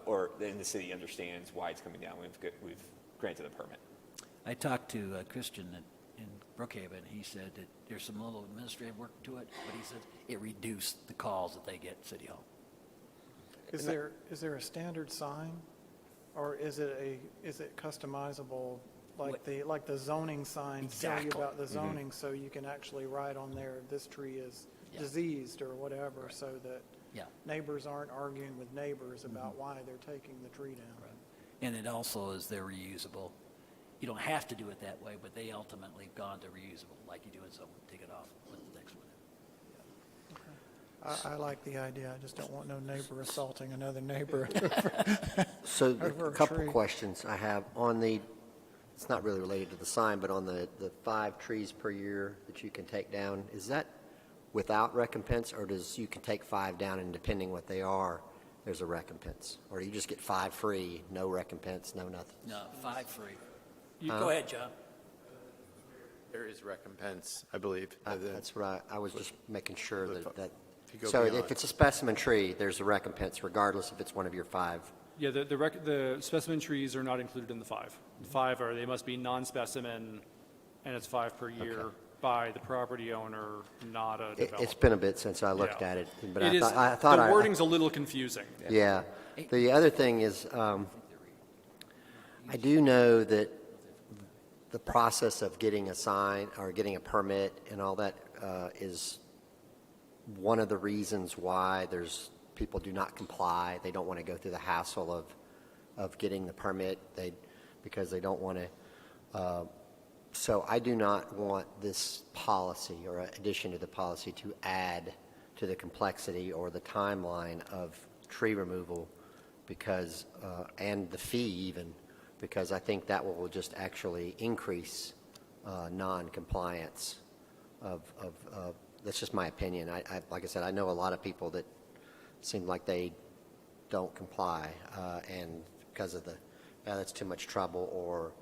or then the city understands why it's coming down. We've granted the permit. I talked to Christian in Brookhaven. He said that there's some little administrative work to it, but he said it reduced the calls that they get at City Hall. Is there a standard sign, or is it customizable, like the zoning signs tell you about the zoning, so you can actually write on there, this tree is diseased or whatever, so that neighbors aren't arguing with neighbors about why they're taking the tree down. Right. And it also is they're reusable. You don't have to do it that way, but they ultimately have gone to reusable, like you do it, so take it off, put the next one in. I like the idea. I just don't want no neighbor assaulting another neighbor. So Over a a couple tree. questions I have on it's not really related to the sign, but on the 5 trees per year that you can take down, is that without recompense, or you can take 5 down and depending what they are, there's a recompense? Or do you just get 5 free, no recompense, no nothing? No, 5 free. You go ahead, John. There is recompense, I believe. That's right. I was just making sure that If you go so beyond. if it's a specimen tree, there's a recompense regardless if it's one of your 5. Yeah, the specimen trees are not included in the 5. The 5 they must be non-specimen, and it's 5 per year by the property owner, not a developer. It's been a bit since I looked Yeah. at it, but It is, I thought the wording's a little confusing. Yeah. The other thing is, I do know that the process of getting a sign or getting a permit and all that is one of the reasons why people do not comply. They don't want to go through the hassle of getting the permit because they don't want to. So I do not want this policy or addition to the policy to add to the complexity or the timeline of tree removal because, and the fee even, because I think that will just actually increase non-compliance that's just my opinion. Like I said, I know a lot of people that seem like they don't comply, and because of that's too much trouble, or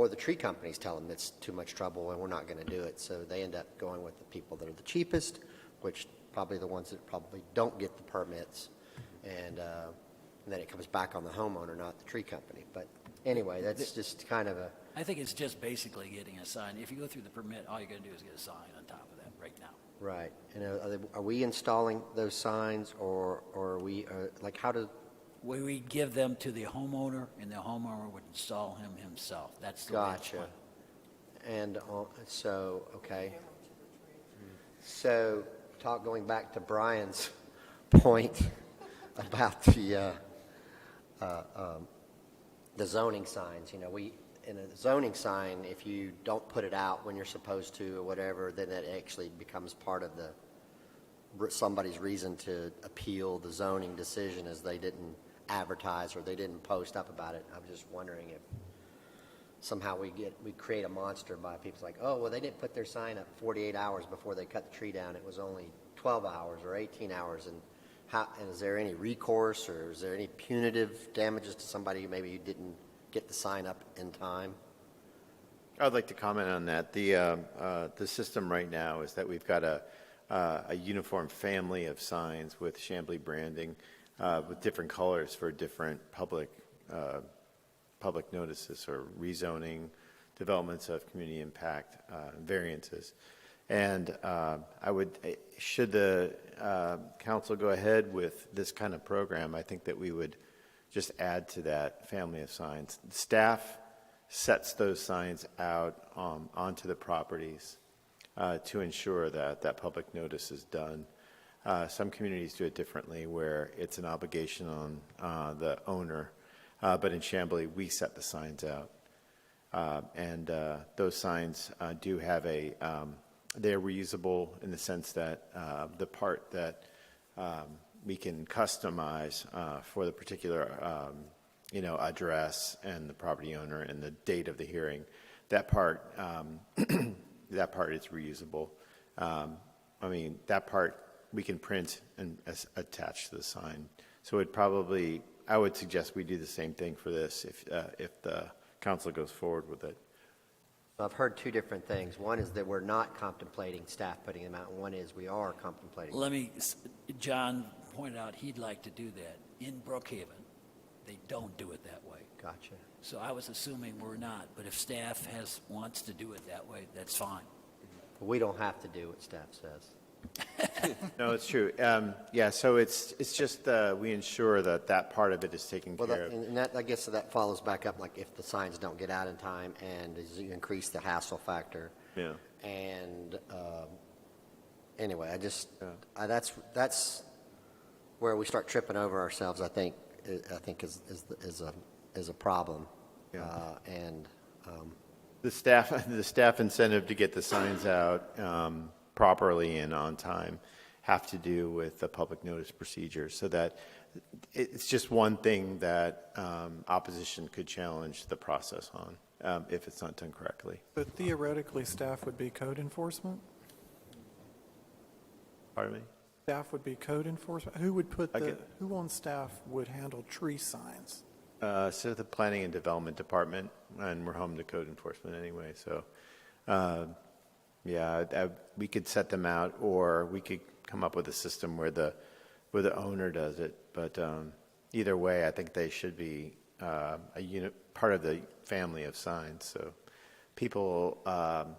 the tree companies tell them it's too much trouble and we're not going to do it. So they end up going with the people that are the cheapest, which probably the ones that probably don't get the permits, and then it comes back on the homeowner, not the tree company. But anyway, that's just kind of I think it's just basically getting a sign. If you go through the permit, all you're going to do is get a sign on top of that right now. right. And are we installing those signs, or are we like how do? We give them to the homeowner, and the homeowner would install him himself. That's the way it's Gotcha. done. And so, okay. So, going back to Brian's point about the zoning signs, in a zoning sign, if you don't put it out when you're supposed to or whatever, then it actually becomes part of somebody's reason to appeal the zoning decision as they didn't advertise or they didn't post up about it. I'm just wondering if somehow we create a monster by people like, oh, well, they didn't put their sign up 48 hours before they cut the tree down. It was only 12 hours or 18 hours. And is there any recourse or is there any punitive damages to somebody who maybe didn't get the sign up in time? I'd like to comment on that. The system right now is that we've got a uniform family of signs with Chamblee branding with different colors for different public notices or rezoning, developments of community impact, variances. And should the council go ahead with this kind of program, I think that we would just add to that family of signs. Staff sets those signs out onto the properties to ensure that that public notice is done. Some communities do it differently where it's an obligation on the owner, but in Chamblee we set the signs out. And those signs do have they're reusable in the sense that the part that we can customize for the particular address and the property owner and the date of the hearing, that part that part is reusable. That part we can print and attach to the sign. So I would suggest we do the same thing for this if the council goes forward with it. I've heard two different things. One is that we're not contemplating staff putting them out, and one is we are contemplating. John pointed out he'd like to do that. In Brookhaven, they don't do it that way. Gotcha. So I was assuming we're not, but if staff wants to do it that way, that's fine. But we don't have to do what staff says. No, it's true. So it's just we ensure that part of it is taken care of. And that, I guess that follows back up, like if the signs don't get out in time and as you increase the hassle factor. Yeah. And anyway, that's where we start tripping over ourselves. I think is a problem. Yeah. The staff incentive to get the signs out properly and on time have to do with the public notice procedure, so that it's just one thing that opposition could challenge the process on if it's not done correctly. But theoretically, staff would be code enforcement? Pardon me? Staff would be code enforcement. Who would put Okay. who on staff would handle tree signs? So the Planning and Development Department, and we're home to code enforcement anyway, so, yeah, we could set them out, or we could come up with a system where the owner does it, but either way, I think they should be a unit, part of the family of signs, so people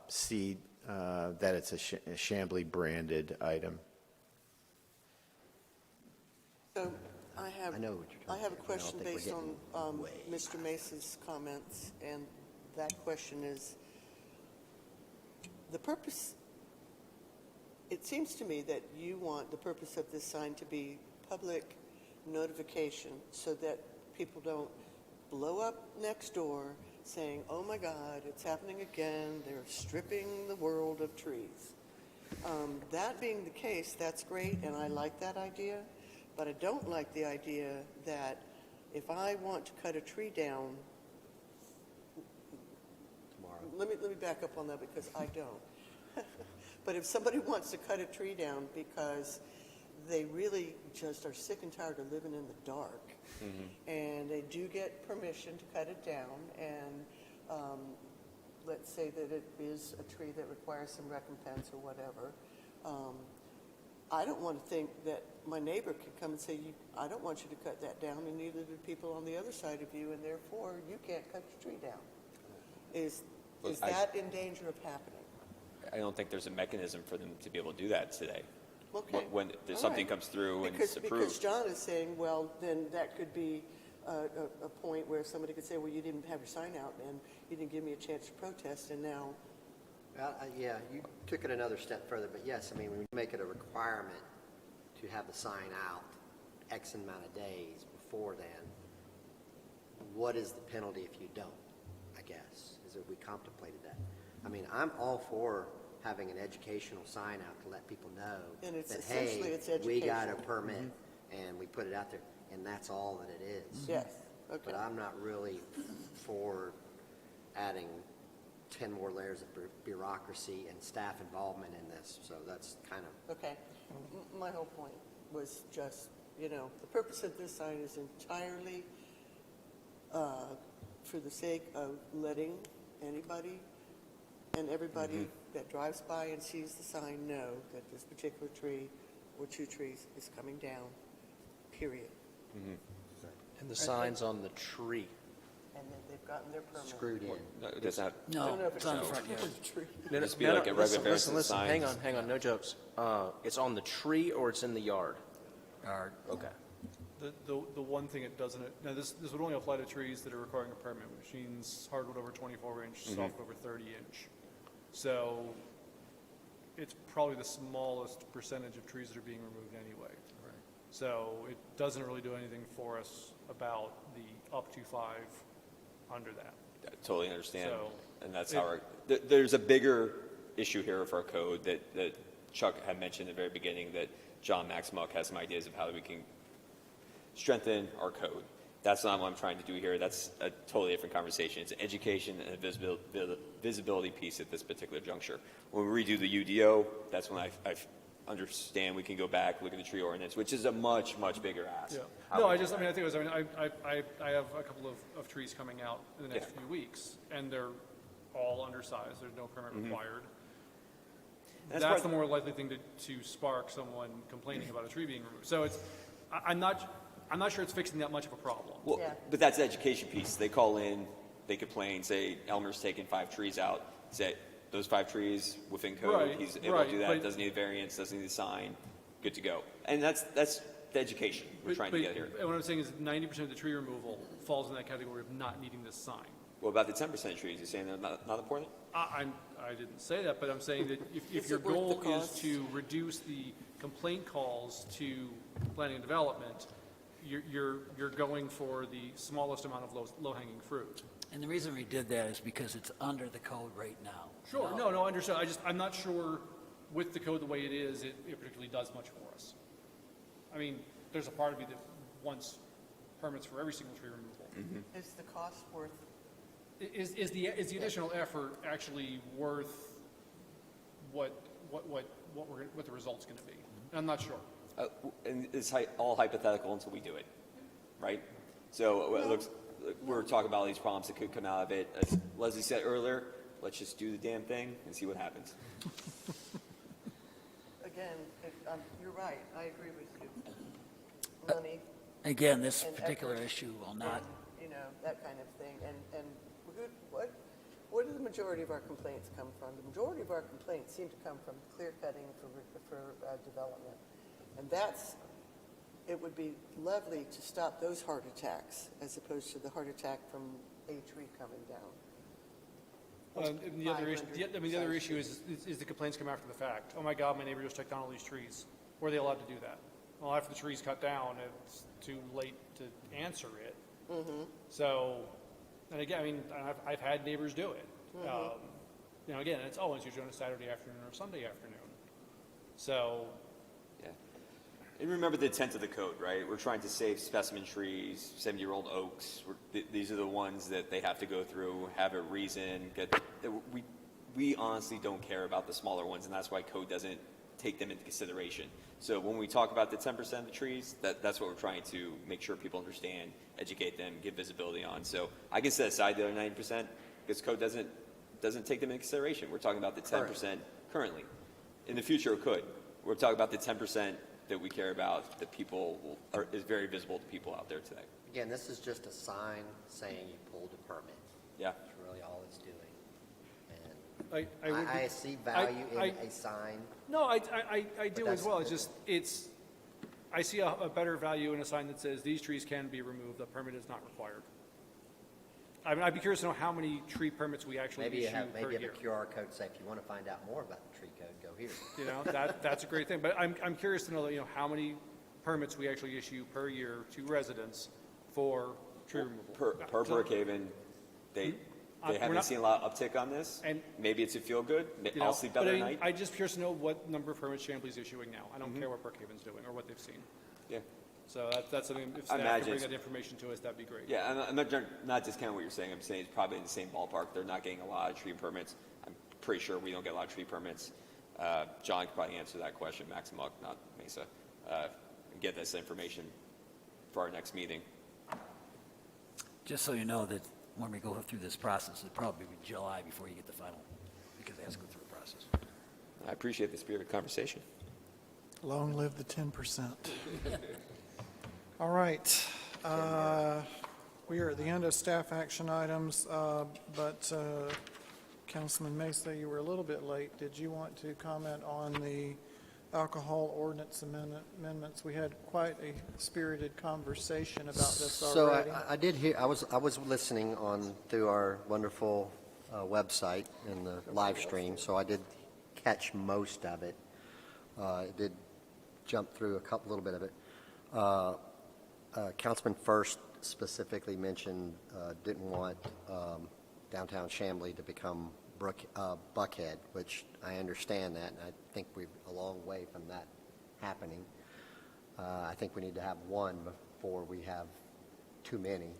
see that it's a Chamblee branded item. So I have, I know what you're talking I have a about. I don't question think we're based on getting Mr. Mace's comments, and that question is, the purpose, it seems to me that you want the purpose of this sign to be public notification so that people don't blow up next door saying, oh my God, it's happening again, they're stripping the world of trees. That being the case, that's great, and I like that idea, but I don't like the idea that if I want to cut a tree down, tomorrow. let me back up on that because I don't. But if somebody wants to cut a tree down because they really just are sick and tired of living in the dark, and they do get permission to cut it down, and let's say that it is a tree that requires some recompense or whatever, I don't want to think that my neighbor could come and say, I don't want you to cut that down, and neither do people on the other side of you, and therefore you can't cut your tree down. Is that in danger of happening? I don't think there's a mechanism for them to be able to do that today. Okay. When All something right. comes through and Because it's approved. John is saying, well, then that could be a point where somebody could say, well, you didn't have your sign out, and you didn't give me a chance to protest, and now, Yeah, you took it another step further, but yes, I mean, when you make it a requirement to have the sign out X amount of days before then, what is the penalty if you don't, I guess, is that we contemplated that. I mean, I'm all for having an educational sign out to let people know And it's that, essentially hey, it's we got a educational. permit, and we put it out there, and that's all that it is. yes, okay. But I'm not really for adding 10 more layers of bureaucracy and staff involvement in this, so that's kind of, Okay. My whole point was just, the purpose of this sign is entirely for the sake of letting anybody and everybody that drives by and sees the sign know that this particular tree or two trees is coming down, period. And the sign's on the tree. And then they've gotten their permit. screwed in. No, it doesn't have, I don't know No, if it's on the on front yard. the tree. No, Just be like a regular variance listen, of hang signs. on, no jokes. It's on the tree or it's in the yard? Or- Okay. The one thing it doesn't, now this would only apply to trees that are requiring a permit, which means hardwood over 24 inch, softwood over 30 inch. So it's probably the smallest percentage of trees that are being removed anyway. So it doesn't really do anything for us about the up to 5 under that. I totally understand. So, And that's how there's a bigger issue here of our code that Chuck had mentioned at the very beginning, that John Maximock has some ideas of how we can strengthen our code. That's not what I'm trying to do here. That's a totally different conversation. It's an education and a visibility piece at this particular juncture. When we redo the UDO, that's when I understand we can go back, look at the tree ordinance, which is a much, much bigger ask. Yeah. No, I think it was, I have a couple of trees coming out in the next Yeah. few weeks, and they're all undersized. There's no permit required. That's That's part- the more likely thing to spark someone complaining about a tree being removed. So I'm not sure it's fixing that much of a problem. Well, Yeah. but that's the education piece. They call in, they complain, say Elmer's taken 5 trees out, say those 5 trees within code, Right, he's able to right, do that, but- doesn't need a variance, doesn't need a sign, good to go. And that's the education we're trying to get here. What I'm saying is 90% of the tree removal falls in that category of not needing this sign. What about the 10% of trees? You saying they're not important? I didn't say that, but I'm saying that if Is your it worth the goal is cost? to reduce the complaint calls to planning and development, you're going for the smallest amount of low-hanging fruit. And the reason we did that is because it's under the code right now. Sure, no, I understand. I'm not sure with the code the way it is, it particularly does much for us. I mean, there's a part of me that wants permits for every single tree removal. Is the cost worth, Is the additional effort actually worth what the result's going to be? I'm not sure. And it's all hypothetical until we do it, right? So it looks, we're talking about all these problems that could come out of it. As Leslie said earlier, let's just do the damn thing and see what happens. Again, you're right, I agree with you. Money, Again, this And particular effort. issue will not, you know, that kind of thing. And what do the majority of our complaints come from? The majority of our complaints seem to come from clear cutting for development. And it would be lovely to stop those heart attacks as opposed to the heart attack from a tree coming down. And the other issue is the complaints come after the fact. Oh my God, my neighbor just took down all these trees. Were they allowed to do that? Well, after the tree's cut down, it's too late to answer it. So, and again, I mean, I've had neighbors do it. You know, again, it's usually on a Saturday afternoon or Sunday afternoon. So, Yeah. And remember the intent of the code, right? We're trying to save specimen trees, 70-year-old oaks. These are the ones that they have to go through, have a reason. We honestly don't care about the smaller ones, and that's why code doesn't take them into consideration. So when we talk about the 10% of the trees, that's what we're trying to make sure people understand, educate them, give visibility on. So I can set aside the other 90% because code doesn't take them into consideration. We're talking about the 10% currently. In the future, it could. We're talking about the 10% that we care about that is very visible to people out there today. Again, this is just a sign saying you pulled a permit. Yeah. That's really all it's doing. I I see value in a sign. No, I do that's- as well. I see a better value in a sign that says these trees can be removed, a permit is not required. I mean, I'd be curious to know how many tree permits we actually Maybe you issue have per year. a QR code say, if you want to find out more about the tree code, go here. You know, that's a great thing. But I'm curious to know, how many permits we actually issue per year to residents for tree removal. Per Brookhaven, they we're haven't not- seen a lot of uptick on this. And- Maybe it's a feel good. You know, I'll sleep but better I at mean, night. I'm just curious to know what number of permits Chamblee's issuing now. I don't care what Brookhaven's doing or what they've seen. Yeah. So that's something, if I staff imagine can bring it's- that information to us, that'd be great. Yeah, I'm not discounting what you're saying. I'm saying it's probably in the same ballpark. They're not getting a lot of tree permits. I'm pretty sure we don't get a lot of tree permits. John could probably answer that question, Maximuk, not Mesa, and get this information for our next meeting. just so you know that when we go through this process, it'll probably be July before you get the final, because it has to go through a process. I appreciate the spirit of conversation. Long live the 10%. All right. We are at the end of staff action items, but Councilman Mesa, you were a little bit late. Did you want to comment on the alcohol ordinance amendments? We had quite a spirited conversation about this already. So I did hear, I was listening on through our wonderful website and the live stream, so I did catch most of it. Did jump through a little bit of it. Councilman First specifically mentioned didn't want downtown Chamblee to become Buckhead, which I understand that, and I think we're a long way from that happening. I think we need to have one before we have too many.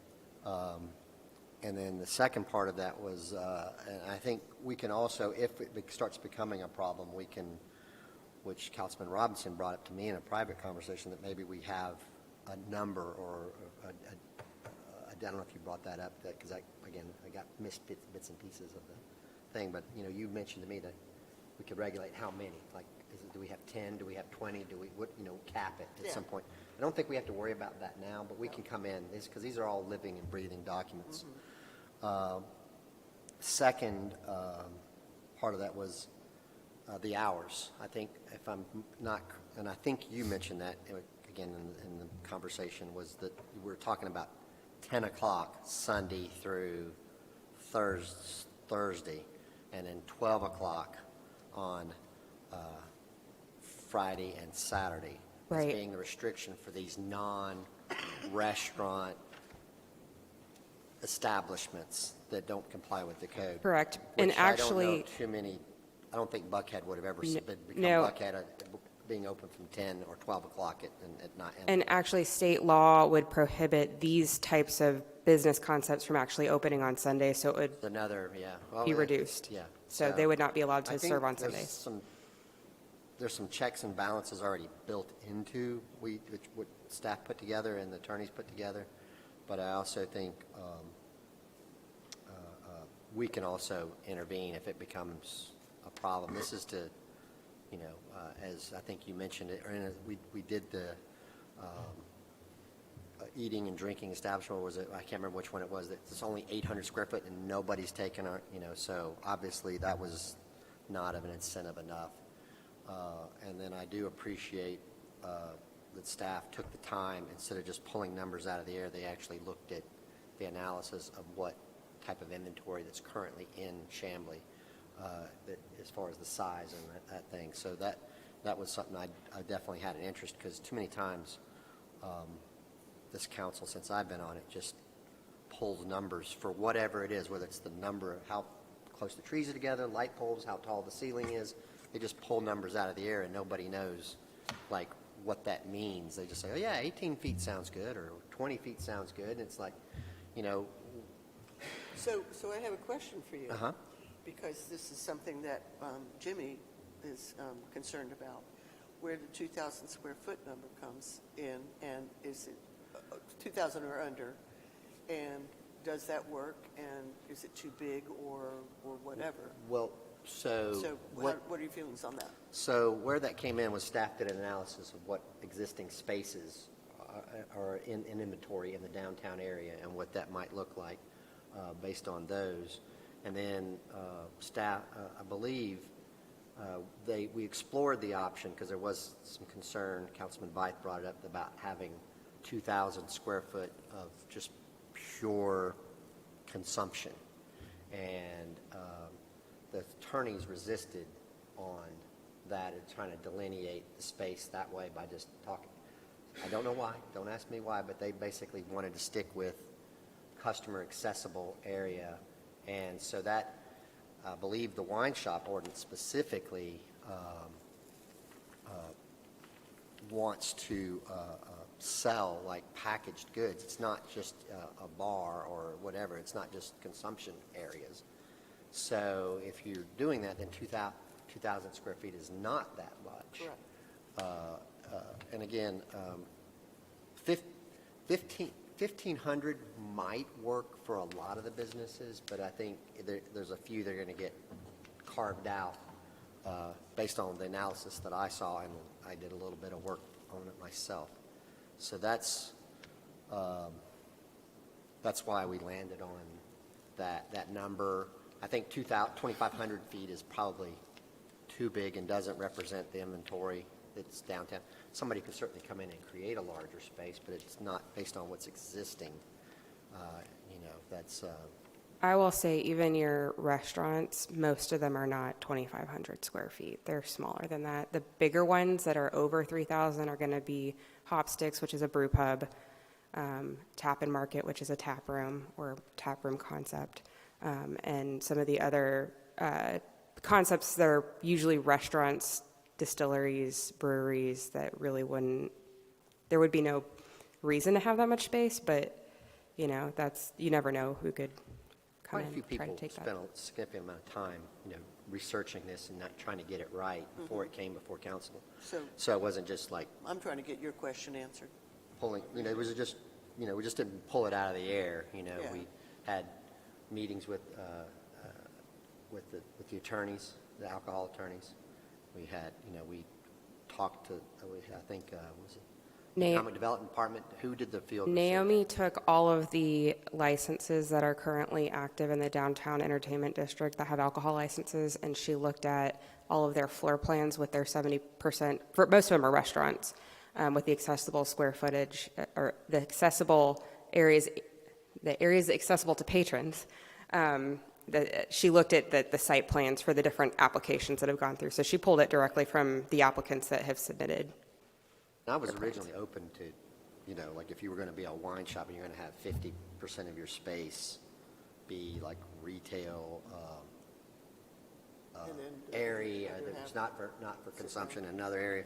And then the second part of that was, and I think we can also, if it starts becoming a problem, we can, which Councilman Robinson brought up to me in a private conversation, that maybe we have a number or I don't know if you brought that up, because I got missed bits and pieces of the thing, but you mentioned to me that we could regulate how many, like, do we have 10, do we have 20, do we, cap it at some point? I don't think we have to worry about that now, but we can come in, because these are all living and breathing documents. Second part of that was the hours. I think, if I'm not, and I think you mentioned that, again, in the conversation, was that we're talking about 10 o'clock Sunday through Thursday, and then 12 o'clock on Friday and Saturday. Right. As being the restriction for these non-restaurant establishments that don't comply with the code. Correct. Which And I don't know actually, too many, I don't think Buckhead would have ever become no. Buckhead, being open from 10 or 12 o'clock at night. and actually state law would prohibit these types of business concepts from actually opening on Sunday, so it would Another, yeah. Well, be yeah, reduced. Yeah. So they would not be allowed I to think serve on there's Sundays. some there's some checks and balances already built into what staff put together and the attorneys put together, but I also think we can also intervene if it becomes a problem. This is to, as I think you mentioned it, we did the eating and drinking establishment, was it, I can't remember which one it was, it's only 800 square foot and nobody's taken our, so obviously that was not of an incentive enough. And then I do appreciate that staff took the time, instead of just pulling numbers out of the air, they actually looked at the analysis of what type of inventory that's currently in Chamblee, that, as far as the size and that thing. So that was something I definitely had an interest, because too many times this council, since I've been on it, just pulls numbers for whatever it is, whether it's the number of how close the trees are together, light poles, how tall the ceiling is. They just pull numbers out of the air and nobody knows like what that means. They just say, oh yeah, 18 feet sounds good, or 20 feet sounds good. And it's like, So I have a question for you. Uh-huh. Because this is something that Jimmy is concerned about, where the 2,000 square foot number comes in, and is it 2,000 or under, and does that work, and is it too big or whatever? Well, So what are your feelings on that? So where that came in was staff did an analysis of what existing spaces are in inventory in the downtown area and what that might look like based on those. And then staff, I believe, we explored the option because there was some concern, Councilman Byth brought it up, about having 2,000 square foot of just pure consumption. And the attorneys resisted on that and trying to delineate the space that way by just talking. I don't know why, don't ask me why, but they basically wanted to stick with customer accessible area. And so that, I believe the wine shop ordinance specifically wants to sell like packaged goods. It's not just a bar or whatever. It's not just consumption areas. So if you're doing that, then 2,000 square feet is not that much. Correct. And again, 1,500 might work for a lot of the businesses, but I think there's a few that are going to get carved out based on the analysis that I saw, and I did a little bit of work on it myself. So that's why we landed on that number. I think 2,500 feet is probably too big and doesn't represent the inventory that's downtown. Somebody could certainly come in and create a larger space, but it's not based on what's existing. That's. I will say even your restaurants, most of them are not 2,500 square feet. They're smaller than that. The bigger ones that are over 3,000 are going to be Hopsticks, which is a brew pub, Tap and Market, which is a tap room or tap room concept, and some of the other concepts that are usually restaurants, distilleries, breweries that really there would be no reason to have that much space, but you never know who could come Quite a in few and try to people take spent that. a significant amount of time, researching this and not trying to get it right before it came before council. So it wasn't just like I'm trying to get your question answered. pulling, it was just, we just didn't pull it out of the air. Yeah. We had meetings with the attorneys, the alcohol attorneys. We had, we talked to, I think, was it Economic Development Department? Who did the field research? Naomi took all of the licenses that are currently active in the downtown entertainment district that have alcohol licenses, and she looked at all of their floor plans with their 70%, for most of them are restaurants, with the accessible square footage, or the accessible areas, the areas accessible to patrons. She looked at the site plans for the different applications that have gone through. So she pulled it directly from the applicants that have submitted. I was originally open to, like if you were going to be a wine shop and you're going to have 50% of your space be like retail And then area other that's half- not for consumption in another area.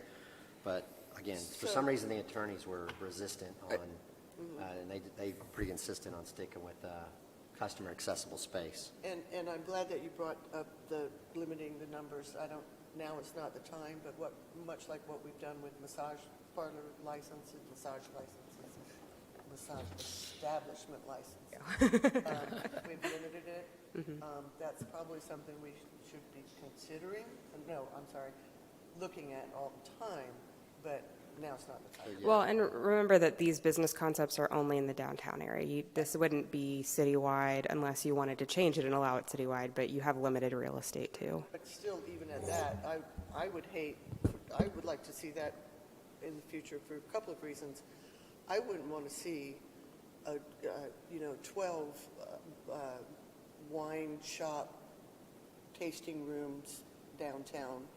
But again, for some reason the attorneys were resistant on, and they pretty insistent on sticking with customer accessible space. And I'm glad that you brought up the limiting the numbers, now is not the time, but much like what we've done with massage parlor licenses, massage establishment licenses. We've limited it. That's probably something we should be considering, no, I'm sorry, looking at all the time, but now's not the time. Well, and remember that these business concepts are only in the downtown area. This wouldn't be citywide unless you wanted to change it and allow it citywide, but you have limited real estate too. But still, even at that, I would like to see that in the future for a couple of reasons. I wouldn't want to see 12 wine shop tasting rooms downtown.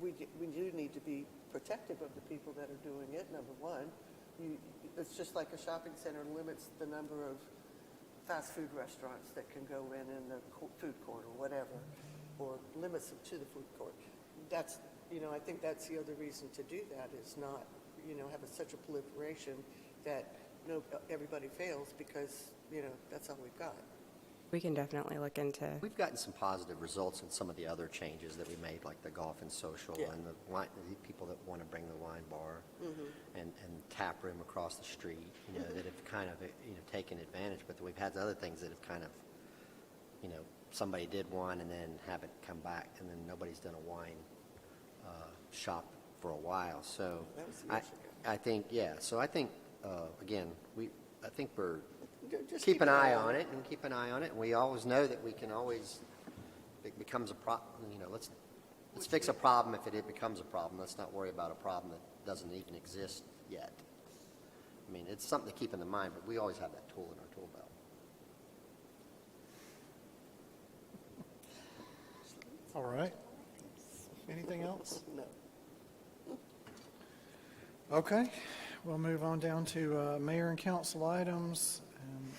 We do need to be protective of the people that are doing it, number one. It's just like a shopping center limits the number of fast food restaurants that can go in the food court or whatever, or limits them to the food court. That's, I think that's the other reason to do that is not, have such a proliferation that everybody fails because, that's all we've got. We can definitely look into. We've gotten some positive results in some of the other changes that we made, like the golf and social and the people that want to bring the wine bar and tap room across the street, that have kind of, taken advantage. But we've had other things that have kind of, somebody did one and then have it come back, and then nobody's done a wine shop for a while. So I think, So I think, again, I think we're Just keep an eye on it and keep an eye on it. And we always know that we can always, it becomes a problem, let's fix a problem if it becomes a problem. Let's not worry about a problem that doesn't even exist yet. I mean, it's something to keep in the mind, but we always have that tool in our tool belt. All right. Anything else? No. Okay, we'll move on down to mayor and council items. And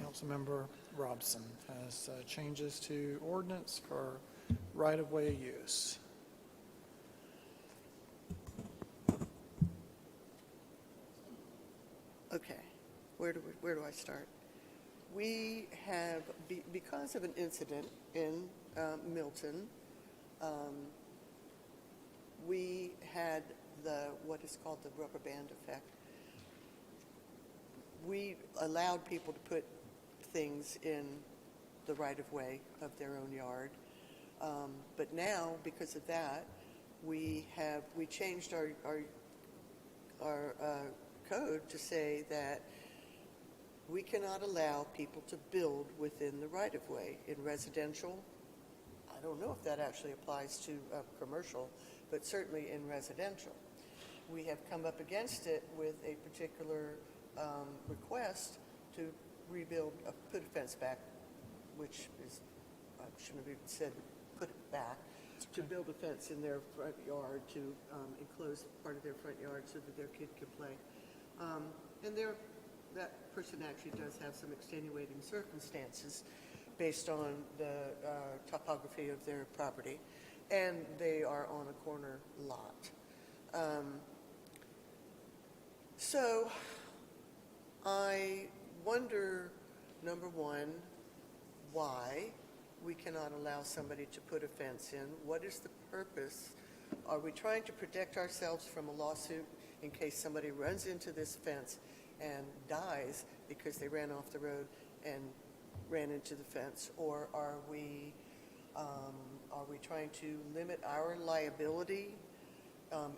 Councilmember Robson has changes to ordinance for right-of-way use. Okay, where do I start? We have, because of an incident in Milton, we had what is called the rubber band effect. We allowed people to put things in the right-of-way of their own yard. But now, because of that, we changed our code to say that we cannot allow people to build within the right-of-way in residential. I don't know if that actually applies to commercial, but certainly in residential. We have come up against it with a particular request to rebuild, put a fence back, which is, I shouldn't have even said put it back, to build a fence in their front yard to enclose part of their front yard so that their kid can play. And that person actually does have some extenuating circumstances based on the topography of their property, and they are on a corner lot. So I wonder, number one, why we cannot allow somebody to put a fence in. What is the purpose? Are we trying to protect ourselves from a lawsuit in case somebody runs into this fence and dies because they ran off the road and ran into the fence? Or are we trying to limit our liability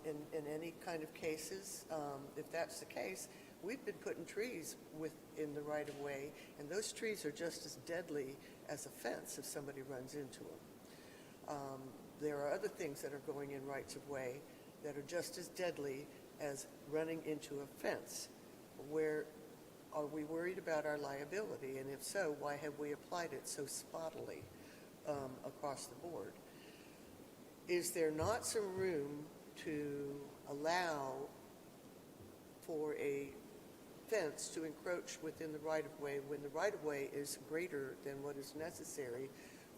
in any kind of cases? If that's the case, we've been putting trees within the right-of-way, and those trees are just as deadly as a fence if somebody runs into them. There are other things that are going in rights-of-way that are just as deadly as running into a fence. Where are we worried about our liability? And if so, why have we applied it so spottily across the board? Is there not some room to allow for a fence to encroach within the right-of-way when the right-of-way is greater than what is necessary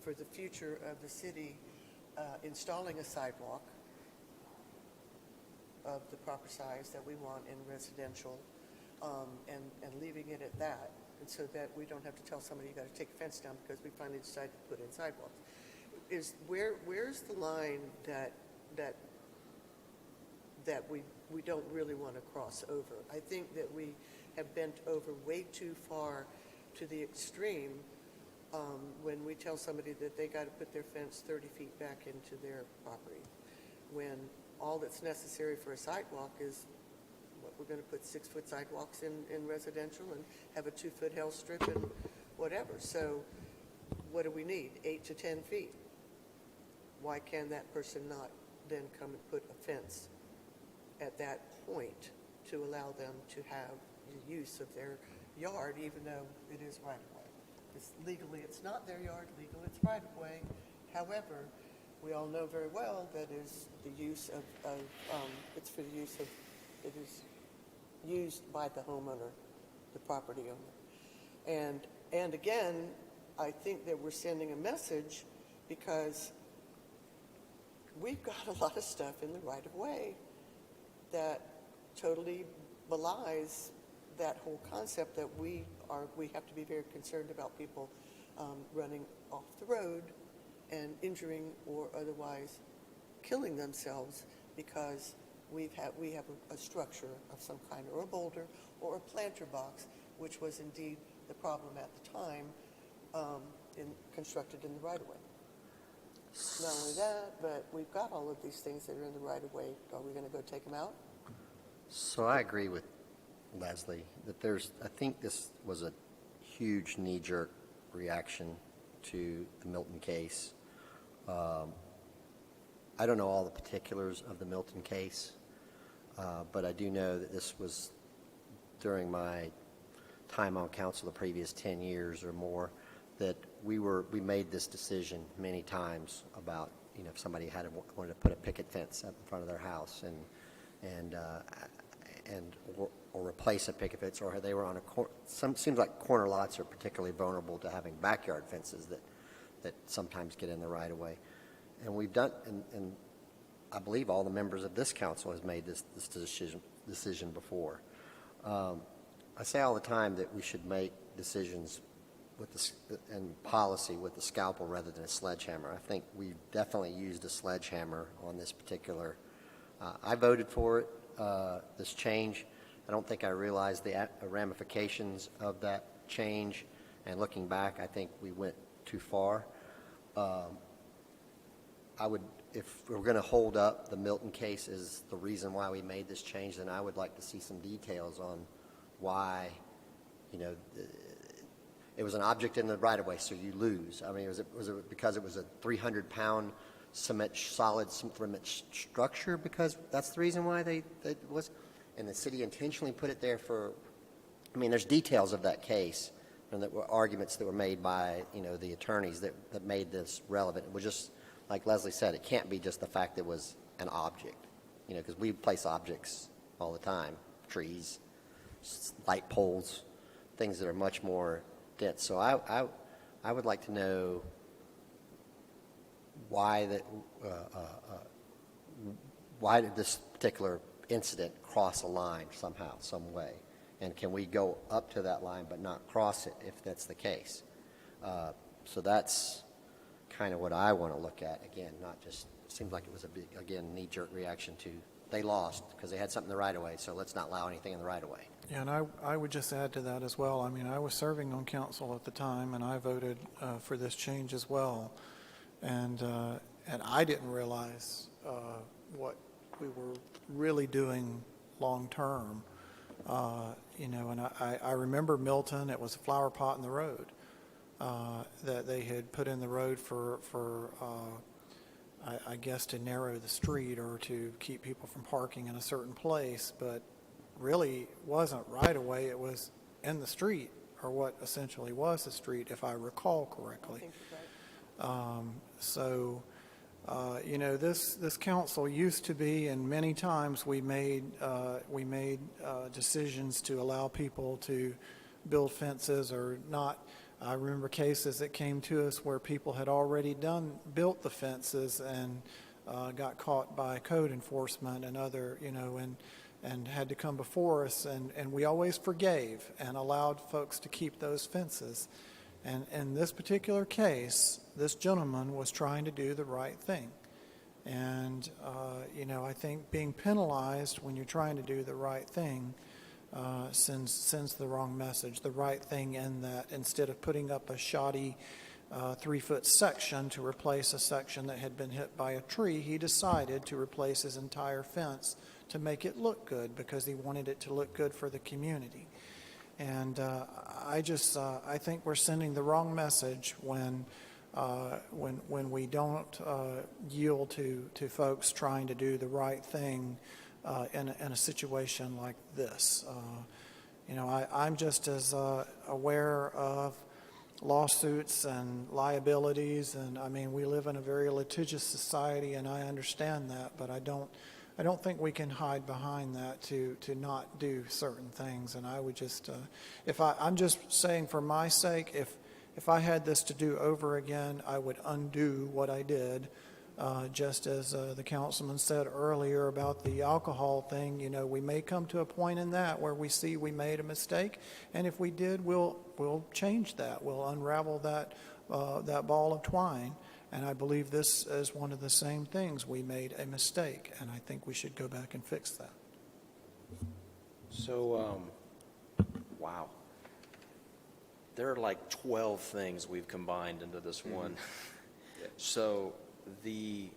for the future of the city installing a sidewalk of the proper size that we want in residential and leaving it at that, and so that we don't have to tell somebody you got to take a fence down because we finally decided to put in sidewalks. is where's the line that we don't really want to cross over? I think that we have bent over way too far to the extreme when we tell somebody that they got to put their fence 30 feet back into their property, when all that's necessary for a sidewalk is what we're going to put 6-foot sidewalks in residential and have a 2-foot hell strip and whatever. So what do we need? 8 to 10 feet. Why can that person not then come and put a fence at that point to allow them to have the use of their yard, even though it is right of way? Because legally, it's not their yard. Legal, it's right of way. However, we all know very well that is the use of it's for the use of, it is used by the homeowner, the property owner. And again, I think that we're sending a message because we've got a lot of stuff in the right of way that totally belies that whole concept that we have to be very concerned about people running off the road and injuring or otherwise killing themselves because we have a structure of some kind, or a boulder, or a planter box, which was indeed the problem at the time, constructed in the right-of-way. Not only that, but we've got all of these things that are in the right-of-way. Are we going to go take them out? So I agree with Leslie that I think this was a huge knee-jerk reaction to the Milton case. I don't know all the particulars of the Milton case, but I do know that this was during my time on council the previous 10 years or more, that we made this decision many times about, if somebody wanted to put a picket fence up in front of their house or replace a picket fence, or they were on seems like corner lots are particularly vulnerable to having backyard fences that sometimes get in the right of way. And we've done, and I believe all the members of this council has made this decision before. I say all the time that we should make decisions and policy with the scalpel rather than a sledgehammer. I think we definitely used a sledgehammer on this particular. I voted for it, this change. I don't think I realized the ramifications of that change. And looking back, I think we went too far. If we're going to hold up the Milton case as the reason why we made this change, then I would like to see some details on why, it was an object in the right-of-way, so you lose. I mean, was it because it was a 300-pound solid cement structure? Because that's the reason why they was, and the city intentionally put it there for. I mean, there's details of that case, and that were arguments that were made by the attorneys that made this relevant. It was just like Leslie said, it can't be just the fact that it was an object, because we place objects all the time, trees, light poles, things that are much more dense. So I would like to know why did this particular incident cross a line somehow, some way, and can we go up to that line but not cross it if that's the case? So that's kind of what I want to look at. Again, not just, it seems like it was a big, again, knee-jerk reaction to they lost because they had something in the right-of-way, so let's not allow anything in the right-of-way. Yeah, and I would just add to that as well. I mean, I was serving on council at the time, and I voted for this change as well. And I didn't realize what we were really doing long-term. And I remember Milton, it was a flower pot in the road that they had put in the road for I guess to narrow the street or to keep people from parking in a certain place, but really wasn't right away. It was in the street, or what essentially was the street, if I recall correctly. This council used to be, and many times we made decisions to allow people to build fences or not. I remember cases that came to us where people had already built the fences and got caught by code enforcement and other, and had to come before us, and we always forgave and allowed folks to keep those fences. And in this particular case, this gentleman was trying to do the right thing. And, I think being penalized when you're trying to do the right thing sends the wrong message. The right thing in that instead of putting up a shoddy 3-foot section to replace a section that had been hit by a tree, he decided to replace his entire fence to make it look good because he wanted it to look good for the community. And I think we're sending the wrong message when we don't yield to folks trying to do the right thing in a situation like this. I'm just as aware of lawsuits and liabilities, and I mean, we live in a very litigious society, and I understand that, but I don't think we can hide behind that to not do certain things. And I would just, I'm just saying for my sake, if I had this to do over again, I would undo what I did. Just as the councilman said earlier about the alcohol thing, we may come to a point in that where we see we made a mistake, and if we did, we'll change that. We'll unravel that ball of twine. And I believe this is one of the same things. We made a mistake, and I think we should go back and fix that. So, wow. There are like 12 things we've combined into this one. So the